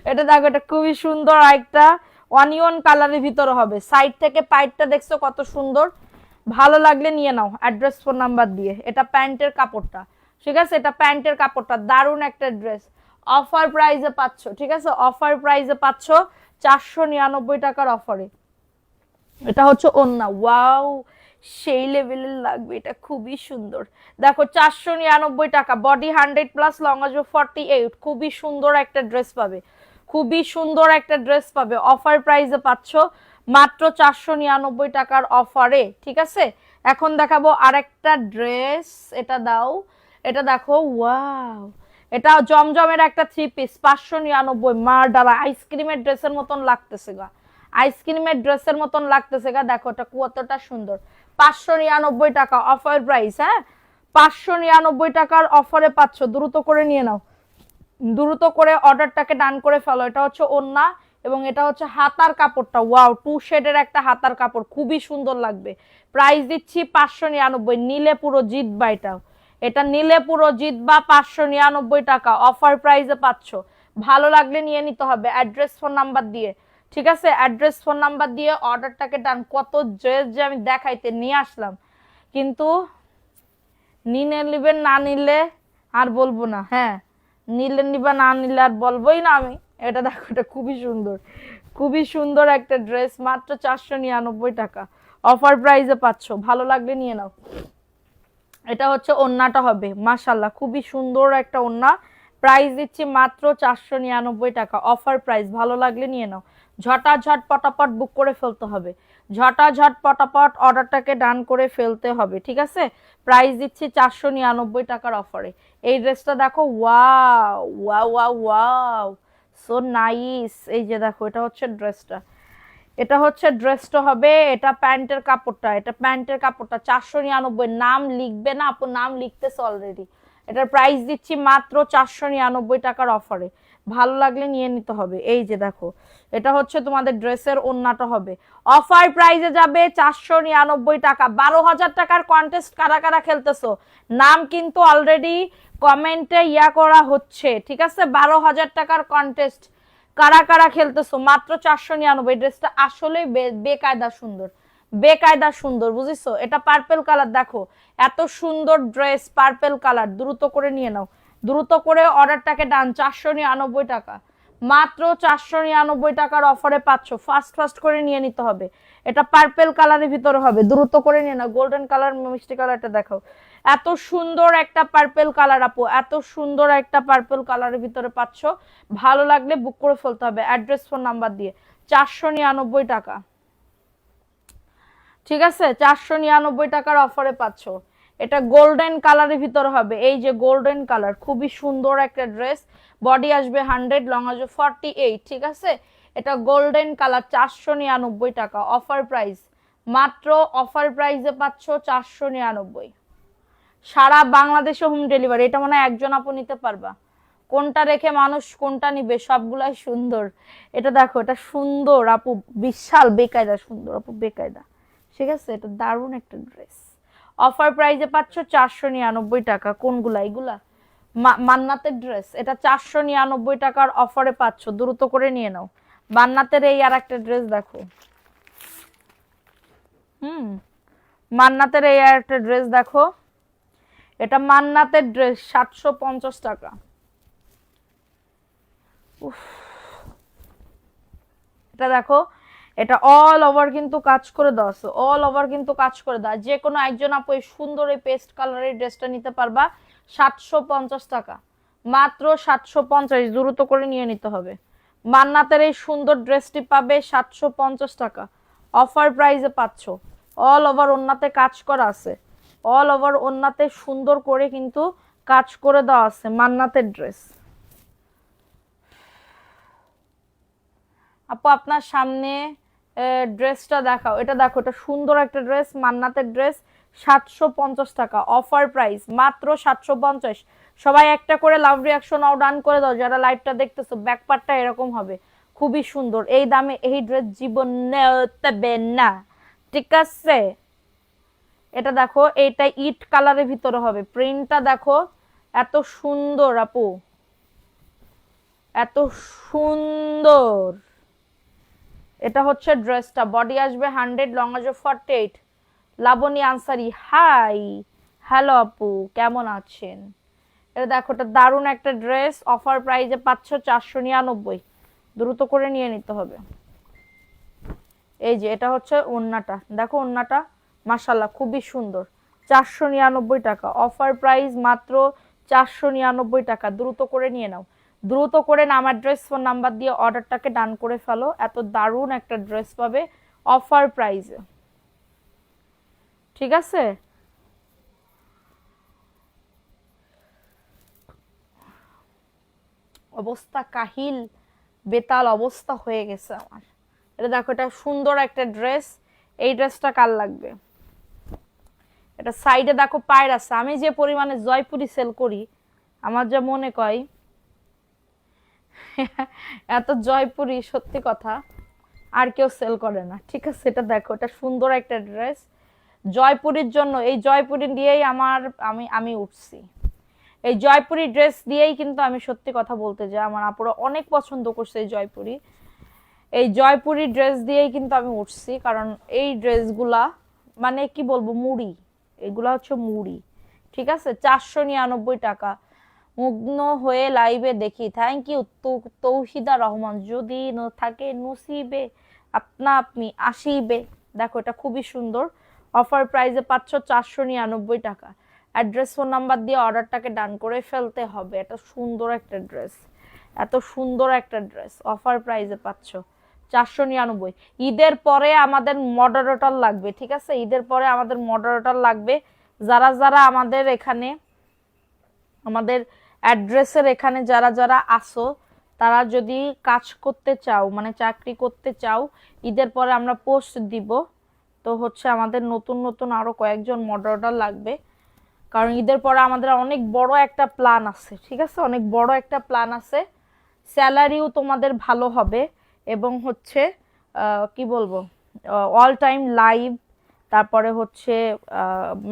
Speaker 1: এটা দেখো, এটা খুবই সুন্দর একটা অনিয়ন কালারের ভিতরে হবে, সাইড থেকে পাইটটা দেখছো কত সুন্দর, ভালো লাগলে নিয়ে নাও অ্যাড্রেস ফোন নাম্বার দিয়ে। এটা প্যান্টের কাপড়টা, ঠিক আছে? এটা প্যান্টের কাপড়টা, দারুণ একটা ড্রেস, অফার প্রাইসে পাচ্ছ, ঠিক আছে? অফার প্রাইসে পাচ্ছ 499 টাকার অফারে। এটা হচ্ছে ওন্না, ওয়াও সেই লেভেলের লাগবে, এটা খুবই সুন্দর। দেখো 499 টাকা, বডি 100+, লং আসবে 48। খুবই সুন্দর একটা ড্রেস পাবে, খুবই সুন্দর একটা ড্রেস পাবে, অফার প্রাইসে পাচ্ছ মাত্র 499 টাকার অফারে, ঠিক আছে? এখন দেখাবো আরেকটা ড্রেস, এটা দাও, এটা দেখো, ওয়াও, এটা জমজমের একটা 3 পিস, 599। মার্ডার আইসক্রিমের ড্রেসের মতন লাগতেছে গা, আইসক্রিমের ড্রেসের মতন লাগতেছে গা। দেখো এটা কতটা সুন্দর, 599 টাকা অফার প্রাইস। হ্যাঁ, 599 টাকার অফারে পাচ্ছ, দ্রুত করে নিয়ে নাও, দ্রুত করে অর্ডারটাকে ডান করে ফেলো। এটা হচ্ছে ওন্না এবং এটা হচ্ছে হাতার কাপড়টা, ওয়াও 2 শেডের একটা হাতার কাপড়, খুবই সুন্দর লাগবে। প্রাইস দিচ্ছি 599, নিলে পুরো জিতবা। এটা নিলে পুরো জিতবা, 599 টাকা অফার প্রাইসে পাচ্ছ। ভালো লাগলে নিয়ে নিতে হবে অ্যাড্রেস ফোন নাম্বার দিয়ে, ঠিক আছে? অ্যাড্রেস ফোন নাম্বার দিয়ে অর্ডারটাকে ডান। কত ড্রেস যে আমি দেখাইতে নিয়ে আসলাম, কিন্তু নিলে নিবেন, না নিলে আর বলবো না। হ্যাঁ, নিলে নিবা, না নিলে আর বলবোই না আমি। এটা দেখো, এটা খুবই সুন্দর, খুবই সুন্দর একটা ড্রেস, মাত্র 499 টাকা অফার প্রাইসে পাচ্ছ। ভালো লাগলে নিয়ে নাও। এটা হচ্ছে ওন্নাটা হবে, মাশাআল্লাহ খুবই সুন্দর একটা ওন্না। প্রাইস দিচ্ছি মাত্র 499 টাকা অফার প্রাইস। ভালো লাগলে নিয়ে নাও, ঝটাঝট পটাপট বুক করে ফেলতে হবে, ঝটাঝট পটাপট অর্ডারটাকে ডান করে ফেলতে হবে, ঠিক আছে? প্রাইস দিচ্ছি 499 টাকার অফারে। এই ড্রেসটা দেখো, wow wow wow wow, so nice. এই যে দেখো, এটা হচ্ছে ড্রেসটা, এটা হচ্ছে ড্রেসটা হবে, এটা প্যান্টের কাপড়টা, এটা প্যান্টের কাপড়টা 499। নাম লিখবে না আপু, নাম লিখতেছে অলরেডি। এটার প্রাইস দিচ্ছি মাত্র 499 টাকার অফারে। ভালো লাগলে নিয়ে নিতে হবে। এই যে দেখো, এটা হচ্ছে তোমাদের ড্রেসের ওন্নাটা হবে, অফার প্রাইসে যাবে 499 টাকা। 12,000 টাকার কন্টেস্ট কারা কারা খেলতেছো, নাম কিন্তু অলরেডি কমেন্টে করা হচ্ছে, ঠিক আছে? 12,000 টাকার কন্টেস্ট কারা কারা খেলতেছো, মাত্র 499। ড্রেসটা আসলে বেকায়দা সুন্দর, বেকায়দা সুন্দর, বুঝিছো? এটা পার্পেল কালার, দেখো এত সুন্দর ড্রেস, পার্পেল কালার। দ্রুত করে নিয়ে নাও, দ্রুত করে অর্ডারটাকে ডান, 499 টাকা, মাত্র 499 টাকার অফারে পাচ্ছ। ফাস্ট ফাস্ট করে নিয়ে নিতে হবে। এটা পার্পেল কালারের ভিতরে হবে, দ্রুত করে নিয়ে নাও। গোল্ডেন কালার, মিষ্টি কালারটা দেখাও, এত সুন্দর একটা পার্পেল কালার আপু, এত সুন্দর একটা পার্পেল কালারের ভিতরে পাচ্ছ। ভালো লাগলে বুক করে ফেলতে হবে অ্যাড্রেস ফোন নাম্বার দিয়ে। 499 টাকা, ঠিক আছে? 499 টাকার অফারে পাচ্ছ। এটা গোল্ডেন কালারের ভিতরে হবে, এই যে গোল্ডেন কালার, খুবই সুন্দর একটা ড্রেস। বডি আসবে 100, লং আসবে 48, ঠিক আছে? এটা গোল্ডেন কালার, 499 টাকা অফার প্রাইস, মাত্র অফার প্রাইসে পাচ্ছ 499। সারা বাংলাদেশে হোম ডেলিভারি। এটা মনে হয় একজন আপু নিতে পারবা। কোনটা রেখে মানুষ কোনটা নিবে, সবগুলাই সুন্দর। এটা দেখো, এটা সুন্দর আপু, বিশাল বেকায়দা সুন্দর আপু, বেকায়দা। ঠিক আছে, এটা দারুণ একটা ড্রেস। অফার প্রাইসে পাচ্ছ 499 টাকা। কোনগুলা এগুলা? মান্নাতের ড্রেস, এটা 499 টাকার অফারে পাচ্ছ, দ্রুত করে নিয়ে নাও। মান্নাতের এই আর একটা ড্রেস দেখো। হুম, মান্নাতের এই আর একটা ড্রেস দেখো। এটা মান্নাতের ড্রেস, 750 টাকা। এটা দেখো, এটা অল ওভার কিন্তু কাজ করে দেওয়া আছে, অল ওভার কিন্তু কাজ করে দেওয়া। যে কোনো একজন আপু এই সুন্দর এই পেস্ট কালারের ড্রেসটা নিতে পারবা 750 টাকা, মাত্র 750। দ্রুত করে নিয়ে নিতে হবে। মান্নাতের এই সুন্দর ড্রেসটি পাবে 750 টাকা, অফার প্রাইসে পাচ্ছ। অল ওভার ওন্নাতে কাজ করা আছে, অল ওভার ওন্নাতে সুন্দর করে কিন্তু কাজ করে দেওয়া আছে। মান্নাতের ড্রেস আপু, আপনার সামনে ড্রেসটা দেখাও। এটা দেখো, এটা সুন্দর একটা ড্রেস, মান্নাতের ড্রেস, 750 টাকা, অফার প্রাইস মাত্র 750। সবাই একটা করে লাভ রিয়াকশন আও ডান করে দাও যারা লাইভটা দেখতেছো। ব্যাকপার্টটা এরকম হবে, খুবই সুন্দর। এই দামে এই ড্রেস জীবনে দেবে না, ঠিক আছে? এটা দেখো, এইটা ইট কালারের ভিতরে হবে, প্রিন্টটা দেখো, এত সুন্দর আপু, এত সুন্দর। এটা হচ্ছে ড্রেসটা, বডি আসবে 100, লং আসবে 48। লাবণী আনসারি, হাই, হ্যালো আপু, কেমন আছেন? এটা দেখো, এটা দারুণ একটা ড্রেস, অফার প্রাইসে পাচ্ছ 499। দ্রুত করে নিয়ে নিতে হবে। এই যে এটা হচ্ছে ওন্নাটা, দেখো ওন্নাটা মাশাল্লাহ খুবই সুন্দর। 499 টাকা, অফার প্রাইস মাত্র 499 টাকা। দ্রুত করে নিয়ে নাও, দ্রুত করে নাম, অ্যাড্রেস, ফোন নাম্বার দিয়ে অর্ডারটাকে ডান করে ফেলো। এত দারুণ একটা ড্রেস পাবে অফার প্রাইসে, ঠিক আছে? অবস্থা কাহিল, বেতাল অবস্থা হয়ে গেছে আমার। এটা দেখো, এটা সুন্দর একটা ড্রেস। এই ড্রেসটা কার লাগবে? এটা সাইডে দেখো পায়ের আছে। আমি যে পরিমাণে জয়পুরি সেল করি, আমার যা মনে কয় এত জয়পুরি সত্যি কথা আর কেউ সেল করে না, ঠিক আছে? এটা দেখো, এটা সুন্দর একটা ড্রেস জয়পুরির জন্য। এই জয়পুরি দিয়েই আমি উঠছি। এই জয়পুরি ড্রেস দিয়েই কিন্তু আমি সত্যি কথা বলতে যাই, আমার আপুরা অনেক পছন্দ করছে এই জয়পুরি। এই জয়পুরি ড্রেস দিয়েই কিন্তু আমি উঠছি, কারণ এই ড্রেসগুলা মানে কি বলবো, মুড়ি, এগুলা হচ্ছে মুড়ি, ঠিক আছে? 499 টাকা। মুগ্ন হয়ে লাইভে দেখি, থ্যাংক ইউ তৌহিদা রহমান। যদি থাকে নসিবে আপনা আপনি আসিবে। দেখো, এটা খুবই সুন্দর, অফার প্রাইসে পাচ্ছ 499 টাকা। অ্যাড্রেস, ফোন নাম্বার দিয়ে অর্ডারটাকে ডান করে ফেলতে হবে। এটা সুন্দর একটা ড্রেস, এত সুন্দর একটা ড্রেস অফার প্রাইসে পাচ্ছ 499। ঈদের পরে আমাদের মডারেটর লাগবে, ঠিক আছে? ঈদের পরে আমাদের মডারেটর লাগবে। যারা যারা আমাদের এখানে, আমাদের অ্যাড্রেসের এখানে যারা যারা আসো, তারা যদি কাজ করতে চাও, মানে চাকরি করতে চাও, ঈদের পরে আমরা পোস্ট দিব। তো হচ্ছে আমাদের নতুন নতুন আরো কয়েকজন মডারেটর লাগবে, কারণ ঈদের পরে আমাদের অনেক বড় একটা প্ল্যান আছে, ঠিক আছে? অনেক বড় একটা প্ল্যান আছে। স্যালারিও তোমাদের ভালো হবে, এবং হচ্ছে কি বলবো, অল টাইম লাইভ, তারপরে হচ্ছে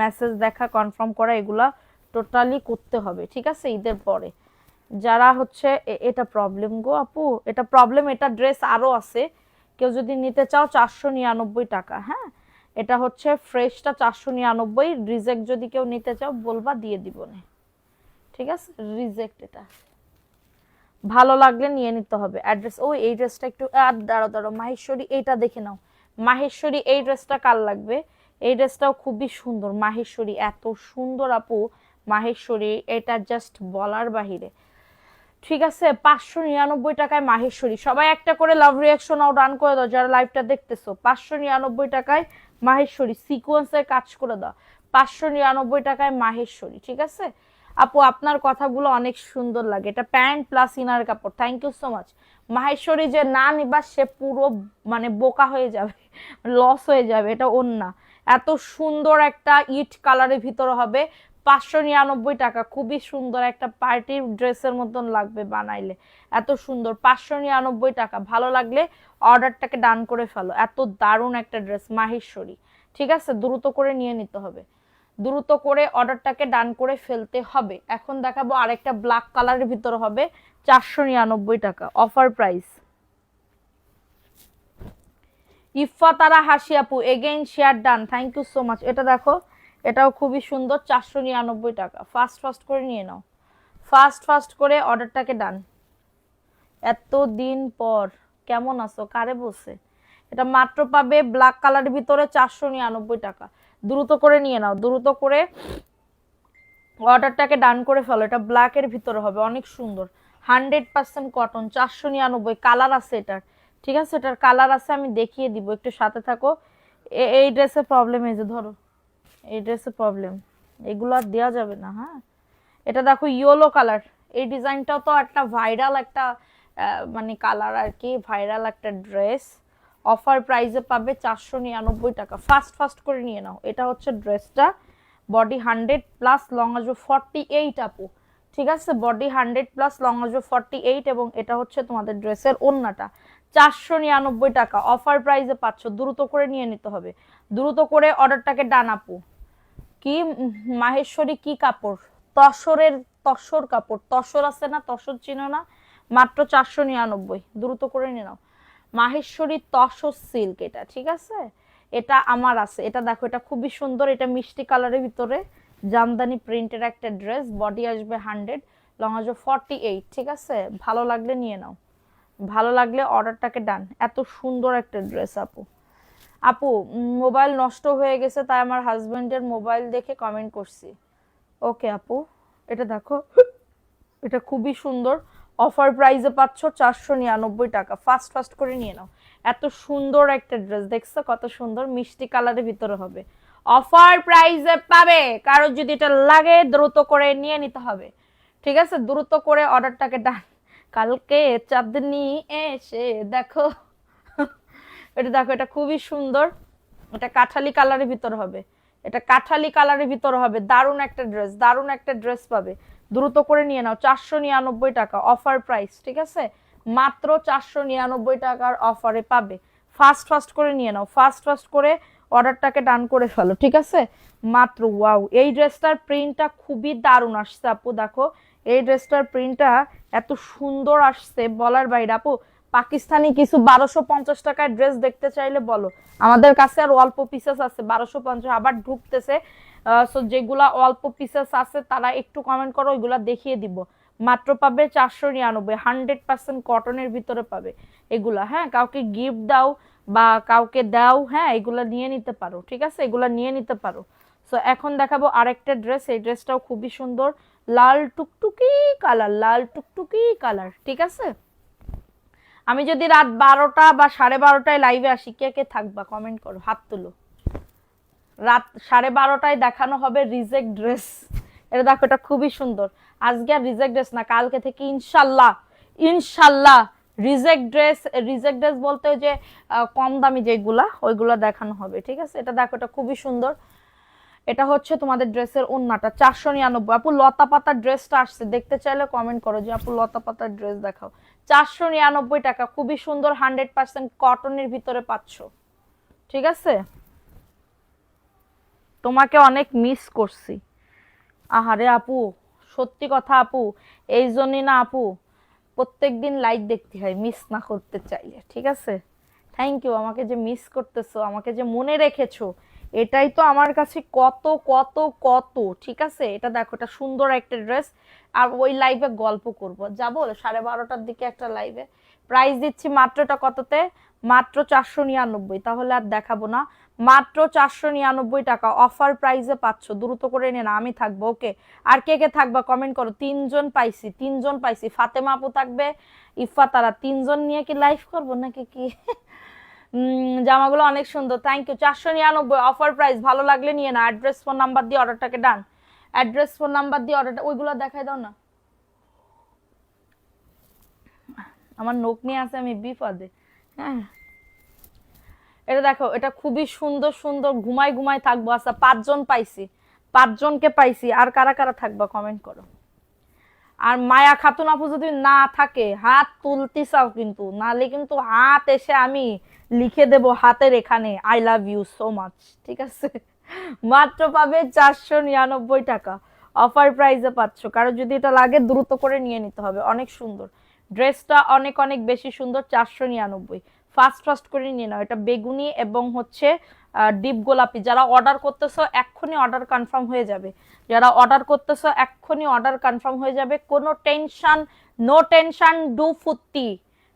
Speaker 1: মেসেজ দেখা, কনফার্ম করা, এগুলা টোটালি করতে হবে, ঠিক আছে? ঈদের পরে যারা হচ্ছে এটা প্রবলেম গো আপু, এটা প্রবলেম। এটা ড্রেস আরো আছে, কেউ যদি নিতে চাও 499 টাকা। হ্যাঁ, এটা হচ্ছে ফ্রেশটা 499। রিজেক্ট যদি কেউ নিতে চাও বলবা, দিয়ে দিব না, ঠিক আছে? রিজেক্ট, এটা ভালো লাগলে নিয়ে নিতে হবে। অ্যাড্রেস, ও এই ড্রেসটা একটু দাঁড়ো দাঁড়ো, মাহেশ্বরী এইটা দেখে নাও। মাহেশ্বরী এই ড্রেসটা কার লাগবে? এই ড্রেসটাও খুবই সুন্দর। মাহেশ্বরী এত সুন্দর আপু, মাহেশ্বরী এটা জাস্ট বলার বাহিরে, ঠিক আছে? 599 টাকায় মাহেশ্বরী। সবাই একটা করে লাভ রিয়াকশন আও ডান করে দাও যারা লাইভটা দেখতেছো। 599 টাকায় মাহেশ্বরী, সিকোয়েন্সের কাজ করে দাও। 599 টাকায় মাহেশ্বরী, ঠিক আছে? আপু, আপনার কথাগুলো অনেক সুন্দর লাগে। এটা প্যান্ট প্লাস ইনার কাপড়, thank you so much. Maheshwari যে না নিবা সে পুরো মানে বোকা হয়ে যাবে, লস হয়ে যাবে। এটা ওন্না, এত সুন্দর একটা ইট কালারের ভিতরে হবে, 599 টাকা। খুবই সুন্দর একটা পার্টির ড্রেসের মতন লাগবে বানাইলে, এত সুন্দর। 599 টাকা। ভালো লাগলে অর্ডারটাকে ডান করে ফেলো। এত দারুণ একটা ড্রেস মাহেশ্বরী, ঠিক আছে? দ্রুত করে নিয়ে নিতে হবে, দ্রুত করে অর্ডারটাকে ডান করে ফেলতে হবে। এখন দেখাবো আরেকটা ব্ল্যাক কালারের ভিতরে হবে, 499 টাকা অফার প্রাইস। ইফাতারা হাসি আপু again share done, thank you so much. এটা দেখো, এটাও খুবই সুন্দর, 499 টাকা। ফাস্ট ফাস্ট করে নিয়ে নাও, ফাস্ট ফাস্ট করে অর্ডারটাকে ডান। এত দিন পর কেমন আছো, কারে বসে? এটা মাত্র পাবে ব্ল্যাক কালারের ভিতরে 499 টাকা। দ্রুত করে নিয়ে নাও, দ্রুত করে অর্ডারটাকে ডান করে ফেলো। এটা ব্ল্যাকের ভিতরে হবে, অনেক সুন্দর, 100% কটন, 499। কালার আছে এটার, ঠিক আছে? এটার কালার আছে, আমি দেখিয়ে দিব, একটু সাথে থাকো। এই ড্রেসের প্রবলেম, এই যে ধরো, এই ড্রেসের প্রবলেম, এগুলো আর দেওয়া যাবে না। হ্যাঁ, এটা দেখো ইয়েলো কালার, এই ডিজাইনটাও তো একটা ভাইরাল একটা মানে কালার আর কি, ভাইরাল একটা ড্রেস। অফার প্রাইসে পাবে 499 টাকা। ফাস্ট ফাস্ট করে নিয়ে নাও। এটা হচ্ছে ড্রেসটা, বডি 100+, লং আসবে 48 আপু, ঠিক আছে? বডি 100+, লং আসবে 48, এবং এটা হচ্ছে তোমাদের ড্রেসের ওড়নাটা। 499 টাকা অফার প্রাইসে পাচ্ছ, দ্রুত করে নিয়ে নিতে হবে, দ্রুত করে অর্ডারটাকে ডান আপু। কি মাহেশ্বরী কি কাপড়, তসরের, তসর কাপড়, তসর আছে না, তসর চিনো না? মাত্র 499, দ্রুত করে নিয়ে নাও। মাহেশ্বরী তসর সিল্ক এটা, ঠিক আছে? এটা আমার আছে, এটা দেখো, এটা খুবই সুন্দর, এটা মিষ্টি কালারের ভিতরে জামদানি প্রিন্টের একটা ড্রেস। বডি আসবে 100, লং আসবে 48, ঠিক আছে? ভালো লাগলে নিয়ে নাও, ভালো লাগলে অর্ডারটাকে ডান। এত সুন্দর একটা ড্রেস আপু। আপু মোবাইল নষ্ট হয়ে গেছে, তাই আমার হাজবেন্ডের মোবাইল দেখে কমেন্ট করছি। ওকে আপু, এটা দেখো, এটা খুবই সুন্দর, অফার প্রাইসে পাচ্ছ 499 টাকা। ফাস্ট ফাস্ট করে নিয়ে নাও। এত সুন্দর একটা ড্রেস, দেখছো কত সুন্দর, মিষ্টি কালারের ভিতরে হবে, অফার প্রাইসে পাবে। কারো যদি এটা লাগে দ্রুত করে নিয়ে নিতে হবে, ঠিক আছে? দ্রুত করে অর্ডারটাকে ডান। কালকে চাঁদনি এসে দেখো, এটা দেখো, এটা খুবই সুন্দর, এটা কাঠালি কালারের ভিতর হবে, এটা কাঠালি কালারের ভিতর হবে, দারুণ একটা ড্রেস, দারুণ একটা ড্রেস পাবে। দ্রুত করে নিয়ে নাও, 499 টাকা অফার প্রাইস, ঠিক আছে? মাত্র 499 টাকার অফারে পাবে। ফাস্ট ফাস্ট করে নিয়ে নাও, ফাস্ট ফাস্ট করে অর্ডারটাকে ডান করে ফেলো, ঠিক আছে? মাত্র, ওয়াও, এই ড্রেসটার প্রিন্টটা খুবই দারুণ আসছে আপু। দেখো, এই ড্রেসটার প্রিন্টটা এত সুন্দর আসছে বলার বাইরে আপু। পাকিস্তানি কিছু 1250 টাকার ড্রেস দেখতে চাইলে বলো, আমাদের কাছে আর অল্প পিসেস আছে, 1250 আবার ঢুকতেছে। সো যেগুলা অল্প পিসেস আছে তারা একটু কমেন্ট করো, ওইগুলা দেখিয়ে দিব। মাত্র পাবে 499, 100% কটনের ভিতরে পাবে এগুলা। হ্যাঁ, কাউকে গিফট দাও বা কাউকে দাও, হ্যাঁ, এগুলা নিয়ে নিতে পারো, ঠিক আছে? এগুলা নিয়ে নিতে পারো। সো এখন দেখাবো আরেকটা ড্রেস, এই ড্রেসটাও খুবই সুন্দর, লাল টুকটুকি কালার, লাল টুকটুকি কালার, ঠিক আছে? আমি যদি রাত 12টা বা 12:30টায় লাইভে আসি, কে কে থাকবা কমেন্ট করো, হাত তুলো। রাত 12:30টায় দেখানো হবে রিজেক্ট ড্রেস। এটা দেখো, এটা খুবই সুন্দর। আজকে আর রিজেক্ট ড্রেস না, কালকে থেকে ইনশাল্লাহ, ইনশাল্লাহ রিজেক্ট ড্রেস, রিজেক্ট ড্রেস বলতে যে কম দামি যেগুলা, ওইগুলা দেখানো হবে, ঠিক আছে? এটা দেখো, এটা খুবই সুন্দর। এটা হচ্ছে তোমাদের ড্রেসের ওন্নাটা, 499। আপু লতা পাতার ড্রেসটা আসছে, দেখতে চাইলে কমেন্ট করো যে আপু লতা পাতার ড্রেস দেখাও। 499 টাকা, খুবই সুন্দর, 100% কটনের ভিতরে পাচ্ছ, ঠিক আছে? তোমাকে অনেক মিস করছি। আহারে আপু, সত্যি কথা আপু, এই জন্যই না আপু প্রত্যেকদিন লাইভ দেখতে হয়, মিস না করতে চাইলে, ঠিক আছে? থ্যাংক ইউ, আমাকে যে মিস করতেছো, আমাকে যে মনে রেখেছো, এটাই তো আমার কাছে কত কত কত, ঠিক আছে? এটা দেখো, এটা সুন্দর একটা ড্রেস। আর ওই লাইভে গল্প করব, যাবো 12:30টার দিকে একটা লাইভে। প্রাইস দিচ্ছি মাত্র, এটা কততে? মাত্র 499, তাহলে আর দেখাবো না। মাত্র 499 টাকা অফার প্রাইসে পাচ্ছ, দ্রুত করে নিয়ে না, আমি থাকবো। ওকে, আর কে কে থাকবা কমেন্ট করো। 3জন পাইছি, 3জন পাইছি। ফাতেমা আপু থাকবে, ইফা, তারা 3জন নিয়ে কি লাইভ করবো নাকি কি? জামাগুলো অনেক সুন্দর, থ্যাংক ইউ। 499 অফার প্রাইস, ভালো লাগলে নিয়ে না। অ্যাড্রেস ফোন নাম্বার দিয়ে অর্ডারটাকে ডান, অ্যাড্রেস ফোন নাম্বার দিয়ে অর্ডারটা, ওইগুলো দেখাই দাও না। আমার নখ নিয়ে আছে আমি বিপদে। হ্যাঁ, এটা দেখো, এটা খুবই সুন্দর সুন্দর, ঘুমাই ঘুমাই থাকবো। আচ্ছা 5 জন পাইছি, 5 জনকে পাইছি, আর কারা কারা থাকবা কমেন্ট করো। আর মায়া খাতুন আপু যদি না থাকে হাত তুলতে চাও কিন্তু, নালে কিন্তু হাত এসে আমি লিখে দেব হাতের এখানে I love you so much, ঠিক আছে? মাত্র পাবে 499 টাকা, অফার প্রাইসে পাচ্ছ। কারো যদি এটা লাগে দ্রুত করে নিয়ে নিতে হবে, অনেক সুন্দর ড্রেসটা, অনেক অনেক বেশি সুন্দর। 499, ফাস্ট ফাস্ট করে নিয়ে নাও। এটা বেগুনি এবং হচ্ছে ডিপ গোলাপি। যারা অর্ডার করতেছো এক্ষুনি অর্ডার কনফার্ম হয়ে যাবে, যারা অর্ডার করতেছো এক্ষুনি অর্ডার কনফার্ম হয়ে যাবে। কোনো টেনশন, নো টেনশন, ডু ফুর্তি,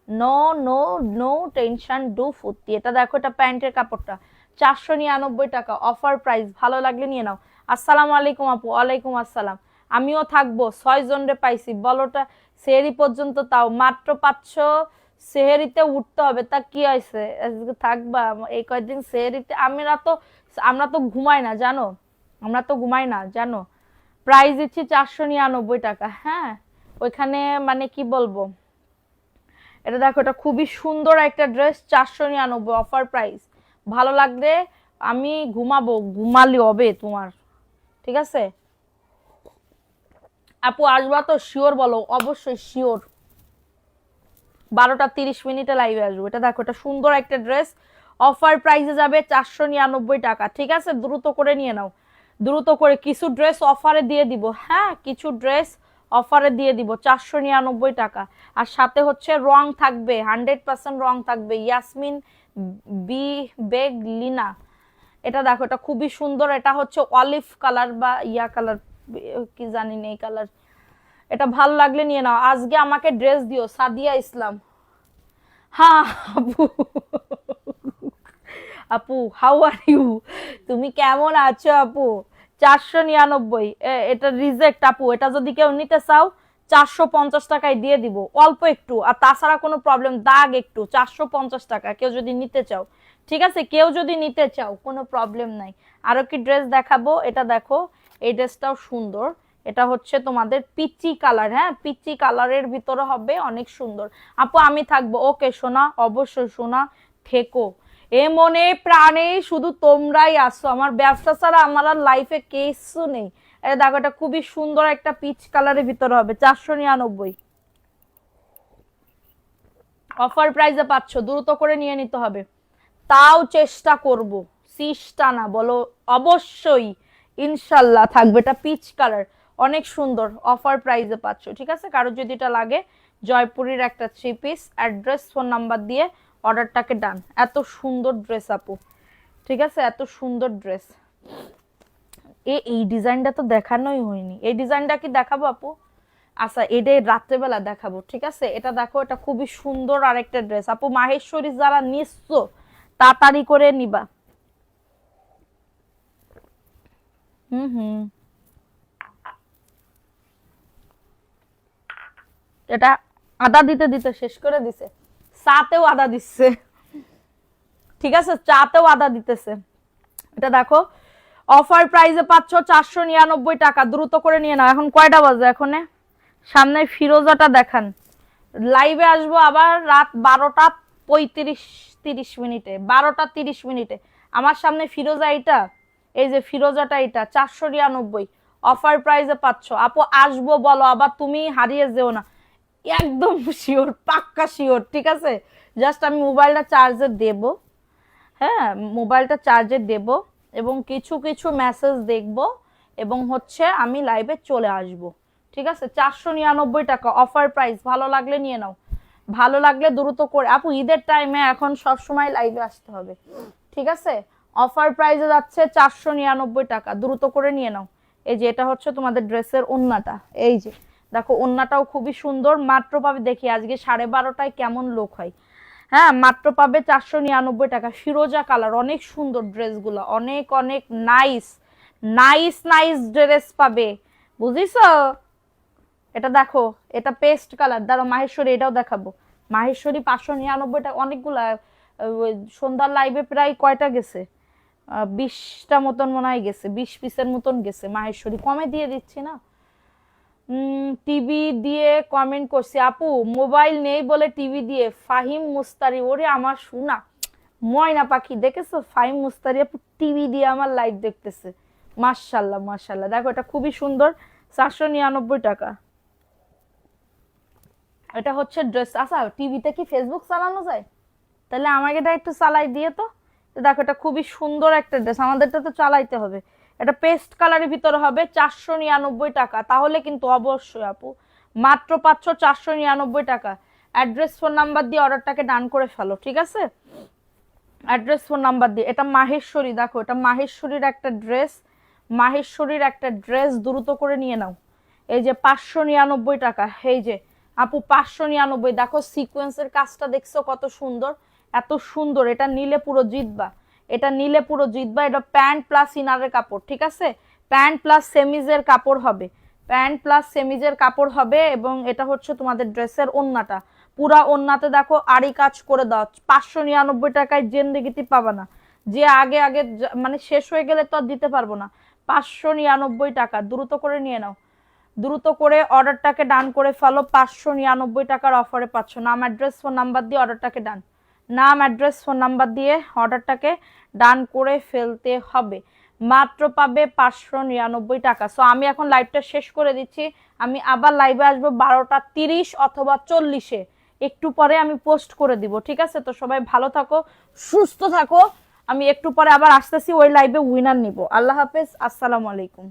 Speaker 1: no no no tension, do ফুর্তি। এটা দেখো, এটা প্যান্টের কাপড়টা, 499 টাকা, অফার প্রাইস। ভালো লাগলে নিয়ে নাও। আসসালামু আলাইকুম আপু। ওয়ালাইকুম আসসালাম। আমিও থাকবো, 6 জনরে পাইছি বলোটা সেহেরি পর্যন্ত, তাও মাত্র 500। সেহেরিতে উঠতে হবে, তা কি হয়েছে, থাকবা এই কয়েকদিন সেহেরিতে। আমরা তো ঘুমাই না জানো, আমরা তো ঘুমাই না জানো। প্রাইস দিচ্ছি 499 টাকা। হ্যাঁ, ওইখানে মানে কি বলবো, এটা দেখো, এটা খুবই সুন্দর একটা ড্রেস, 499 অফার প্রাইস। ভালো লাগলে আমি ঘুমাবো, ঘুমালি হবে তোমার, ঠিক আছে? আপু আসবা তো শিওর বলো, অবশ্যই শিওর। 12টা 30 মিনিটে লাইভে আসবো। এটা দেখো, এটা সুন্দর একটা ড্রেস, অফার প্রাইসে যাবে 499 টাকা, ঠিক আছে? দ্রুত করে নিয়ে নাও, দ্রুত করে। কিছু ড্রেস অফারে দিয়ে দিব, হ্যাঁ কিছু ড্রেস অফারে দিয়ে দিব, 499 টাকা। আর সাথে হচ্ছে রং থাকবে, 100% রং থাকবে। ইয়াসমিন বি বেগ লিনা, এটা দেখো, এটা খুবই সুন্দর। এটা হচ্ছে অলিভ কালার বা ইয়া কালার, কি জানি না এই কালার। এটা ভালো লাগলে নিয়ে নাও। আজকে আমাকে ড্রেস দিও, সাদিয়া ইসলাম। হ্যাঁ আপু, আপু হাউ আর ইউ, তুমি কেমন আছো আপু? 499, এটা রিজেক্ট আপু। এটা যদি কেউ নিতে চাও 450 টাকায় দিয়ে দিব, অল্প একটু। আর তাছাড়া কোনো প্রবলেম, দাগ একটু, 450 টাকা কেউ যদি নিতে চাও, ঠিক আছে? কেউ যদি নিতে চাও কোনো প্রবলেম নাই। আরো কি ড্রেস দেখাবো? এটা দেখো, এই ড্রেসটাও সুন্দর। এটা হচ্ছে তোমাদের পিচি কালার, হ্যাঁ পিচি কালারের ভিতরে হবে, অনেক সুন্দর। আপু আমি থাকবো, ওকে সোনা, অবশ্যই সোনা থেকো। এ মনে প্রাণে শুধু তোমরাই আসো, আমার ব্যবসা ছাড়া আমার আর লাইফে কিছু নেই। এটা দেখো, এটা খুবই সুন্দর একটা পিচ কালারের ভিতরে হবে, 499 অফার প্রাইসে পাচ্ছ, দ্রুত করে নিয়ে নিতে হবে। তাও চেষ্টা করব, সিসটা না বলো, অবশ্যই ইনশাল্লাহ থাকবে। এটা পিচ কালার, অনেক সুন্দর, অফার প্রাইসে পাচ্ছ, ঠিক আছে? কারো যদি এটা লাগে, জয়পুরের একটা 3 পিস, অ্যাড্রেস ফোন নাম্বার দিয়ে অর্ডারটাকে ডান। এত সুন্দর ড্রেস আপু, ঠিক আছে? এত সুন্দর ড্রেস। এই ডিজাইনটা তো দেখানোই হয়নি, এই ডিজাইনটা কি দেখাবো আপু? আচ্ছা এটাই রাত্রেবেলা দেখাবো, ঠিক আছে? এটা দেখো, এটা খুবই সুন্দর আরেকটা ড্রেস আপু। মাহেশ্বরী যারা নিচ্ছ তাড়াতাড়ি করে নিবা। হুম হুম, এটা আদা দিতে দিতে শেষ করে দিছে, চাতেও আদা দিচ্ছে, ঠিক আছে? চাতেও আদা দিতেছে। এটা দেখো, অফার প্রাইসে পাচ্ছ 499 টাকা, দ্রুত করে নিয়ে নাও। এখন কয়টা বাজে? এখন সামনে ফিরোজাটা দেখান। লাইভে আসবো আবার রাত 12টা 35 30 মিনিটে, 12টা 30 মিনিটে। আমার সামনে ফিরোজা, এটা এই যে ফিরোজাটা, এটা 499 অফার প্রাইসে পাচ্ছ। আপু আসবো বলো, আবার তুমি হারিয়ে যেও না। একদম শিওর, পাক্কা শিওর, ঠিক আছে? জাস্ট আমি মোবাইলটা চার্জে দেব, হ্যাঁ মোবাইলটা চার্জে দেব, এবং কিছু কিছু মেসেজ দেখব, এবং হচ্ছে আমি লাইভে চলে আসব, ঠিক আছে? 499 টাকা অফার প্রাইস। ভালো লাগলে নিয়ে নাও, ভালো লাগলে দ্রুত করে। আপু ঈদের টাইমে এখন সব সময় লাইভে আসতে হবে, ঠিক আছে? অফার প্রাইসে যাচ্ছে 499 টাকা, দ্রুত করে নিয়ে নাও। এই যে এটা হচ্ছে তোমাদের ড্রেসের ওন্নাটা, এই যে দেখো ওন্নাটাও খুবই সুন্দর। মাত্র পাবে, দেখি আজকে 12:30টায় কেমন লোক হয়। হ্যাঁ মাত্র পাবে 499 টাকা, ফিরোজা কালার, অনেক সুন্দর ড্রেসগুলো, অনেক অনেক নাইস নাইস নাইস ড্রেস পাবে, বুঝিস? এটা দেখো, এটা পেস্ট কালার। দাঁড়ো মাহেশ্বরী এটাও দেখাবো। মাহেশ্বরী 599 টাকা, অনেকগুলা। সন্ধ্যার লাইভে প্রায় কয়টা গেছে, 20টা মতন মনে হয় গেছে, 20 পিসের মতন গেছে মাহেশ্বরী। কমে দিয়ে দিচ্ছি না, টিভি দিয়ে কমেন্ট করছে আপু, মোবাইল নেই বলে টিভি দিয়ে। ফাহিম মুস্তারি, ওরে আমার শোনা ময়না পাখি, দেখেছো ফাহিম মুস্তারি আপু টিভি দিয়ে আমার লাইভ দেখতেছে। মাশাল্লাহ মাশাল্লাহ, দেখো এটা খুবই সুন্দর, 499 টাকা। এটা হচ্ছে ড্রেস। আচ্ছা টিভিতে কি ফেসবুক চালানো যায়? তাহলে আমাকে এটা একটু চালাই দিয়ে তো। তো দেখো এটা খুবই সুন্দর একটা ড্রেস, আমাদেরটা তো চালাইতে হবে। এটা পেস্ট কালারের ভিতরে হবে, 499 টাকা। তাহলে কিন্তু অবশ্যই আপু মাত্র পাচ্ছ 499 টাকা। অ্যাড্রেস ফোন নাম্বার দিয়ে অর্ডারটাকে ডান করে ফেলো, ঠিক আছে? অ্যাড্রেস ফোন নাম্বার দিয়ে। এটা মাহেশ্বরী, দেখো এটা মাহেশ্বরীর একটা ড্রেস, মাহেশ্বরীর একটা ড্রেস দ্রুত করে নিয়ে নাও। এই যে 599 টাকা, এই যে আপু 599। দেখো সিকোয়েন্সের কাজটা দেখছো কত সুন্দর, এত সুন্দর। এটা নিলে পুরো জিতবা, এটা নিলে পুরো জিতবা। এটা প্যান্ট প্লাস ইনারের কাপড়, ঠিক আছে? প্যান্ট প্লাস সেমিজের কাপড় হবে, প্যান্ট প্লাস সেমিজের কাপড় হবে। এবং এটা হচ্ছে তোমাদের ড্রেসের ওন্নাটা, পুরা ওন্নাতে দেখো আড়ি কাজ করে দাও। 599 টাকায় জিন্দেগিতে পাবা না। যে আগে আগে মানে শেষ হয়ে গেলে তো আর দিতে পারবো না। 599 টাকা, দ্রুত করে নিয়ে নাও, দ্রুত করে অর্ডারটাকে ডান করে ফেলো। 599 টাকার অফারে পাচ্ছ। নাম অ্যাড্রেস ফোন নাম্বার দিয়ে অর্ডারটাকে ডান, নাম অ্যাড্রেস ফোন নাম্বার দিয়ে অর্ডারটাকে ডান করে ফেলতে হবে। মাত্র পাবে 599 টাকা। সো আমি এখন লাইভটা শেষ করে দিচ্ছি। আমি আবার লাইভে আসবো 12টা 30 অথবা 40-এ, একটু পরে আমি পোস্ট করে দিব, ঠিক আছে? তো সবাই ভালো থাকো, সুস্থ থাকো। আমি একটু পরে আবার আসতেছি, ওই লাইভে উইনার নিব। আল্লাহ হাফেজ, আসসালামু আলাইকুম।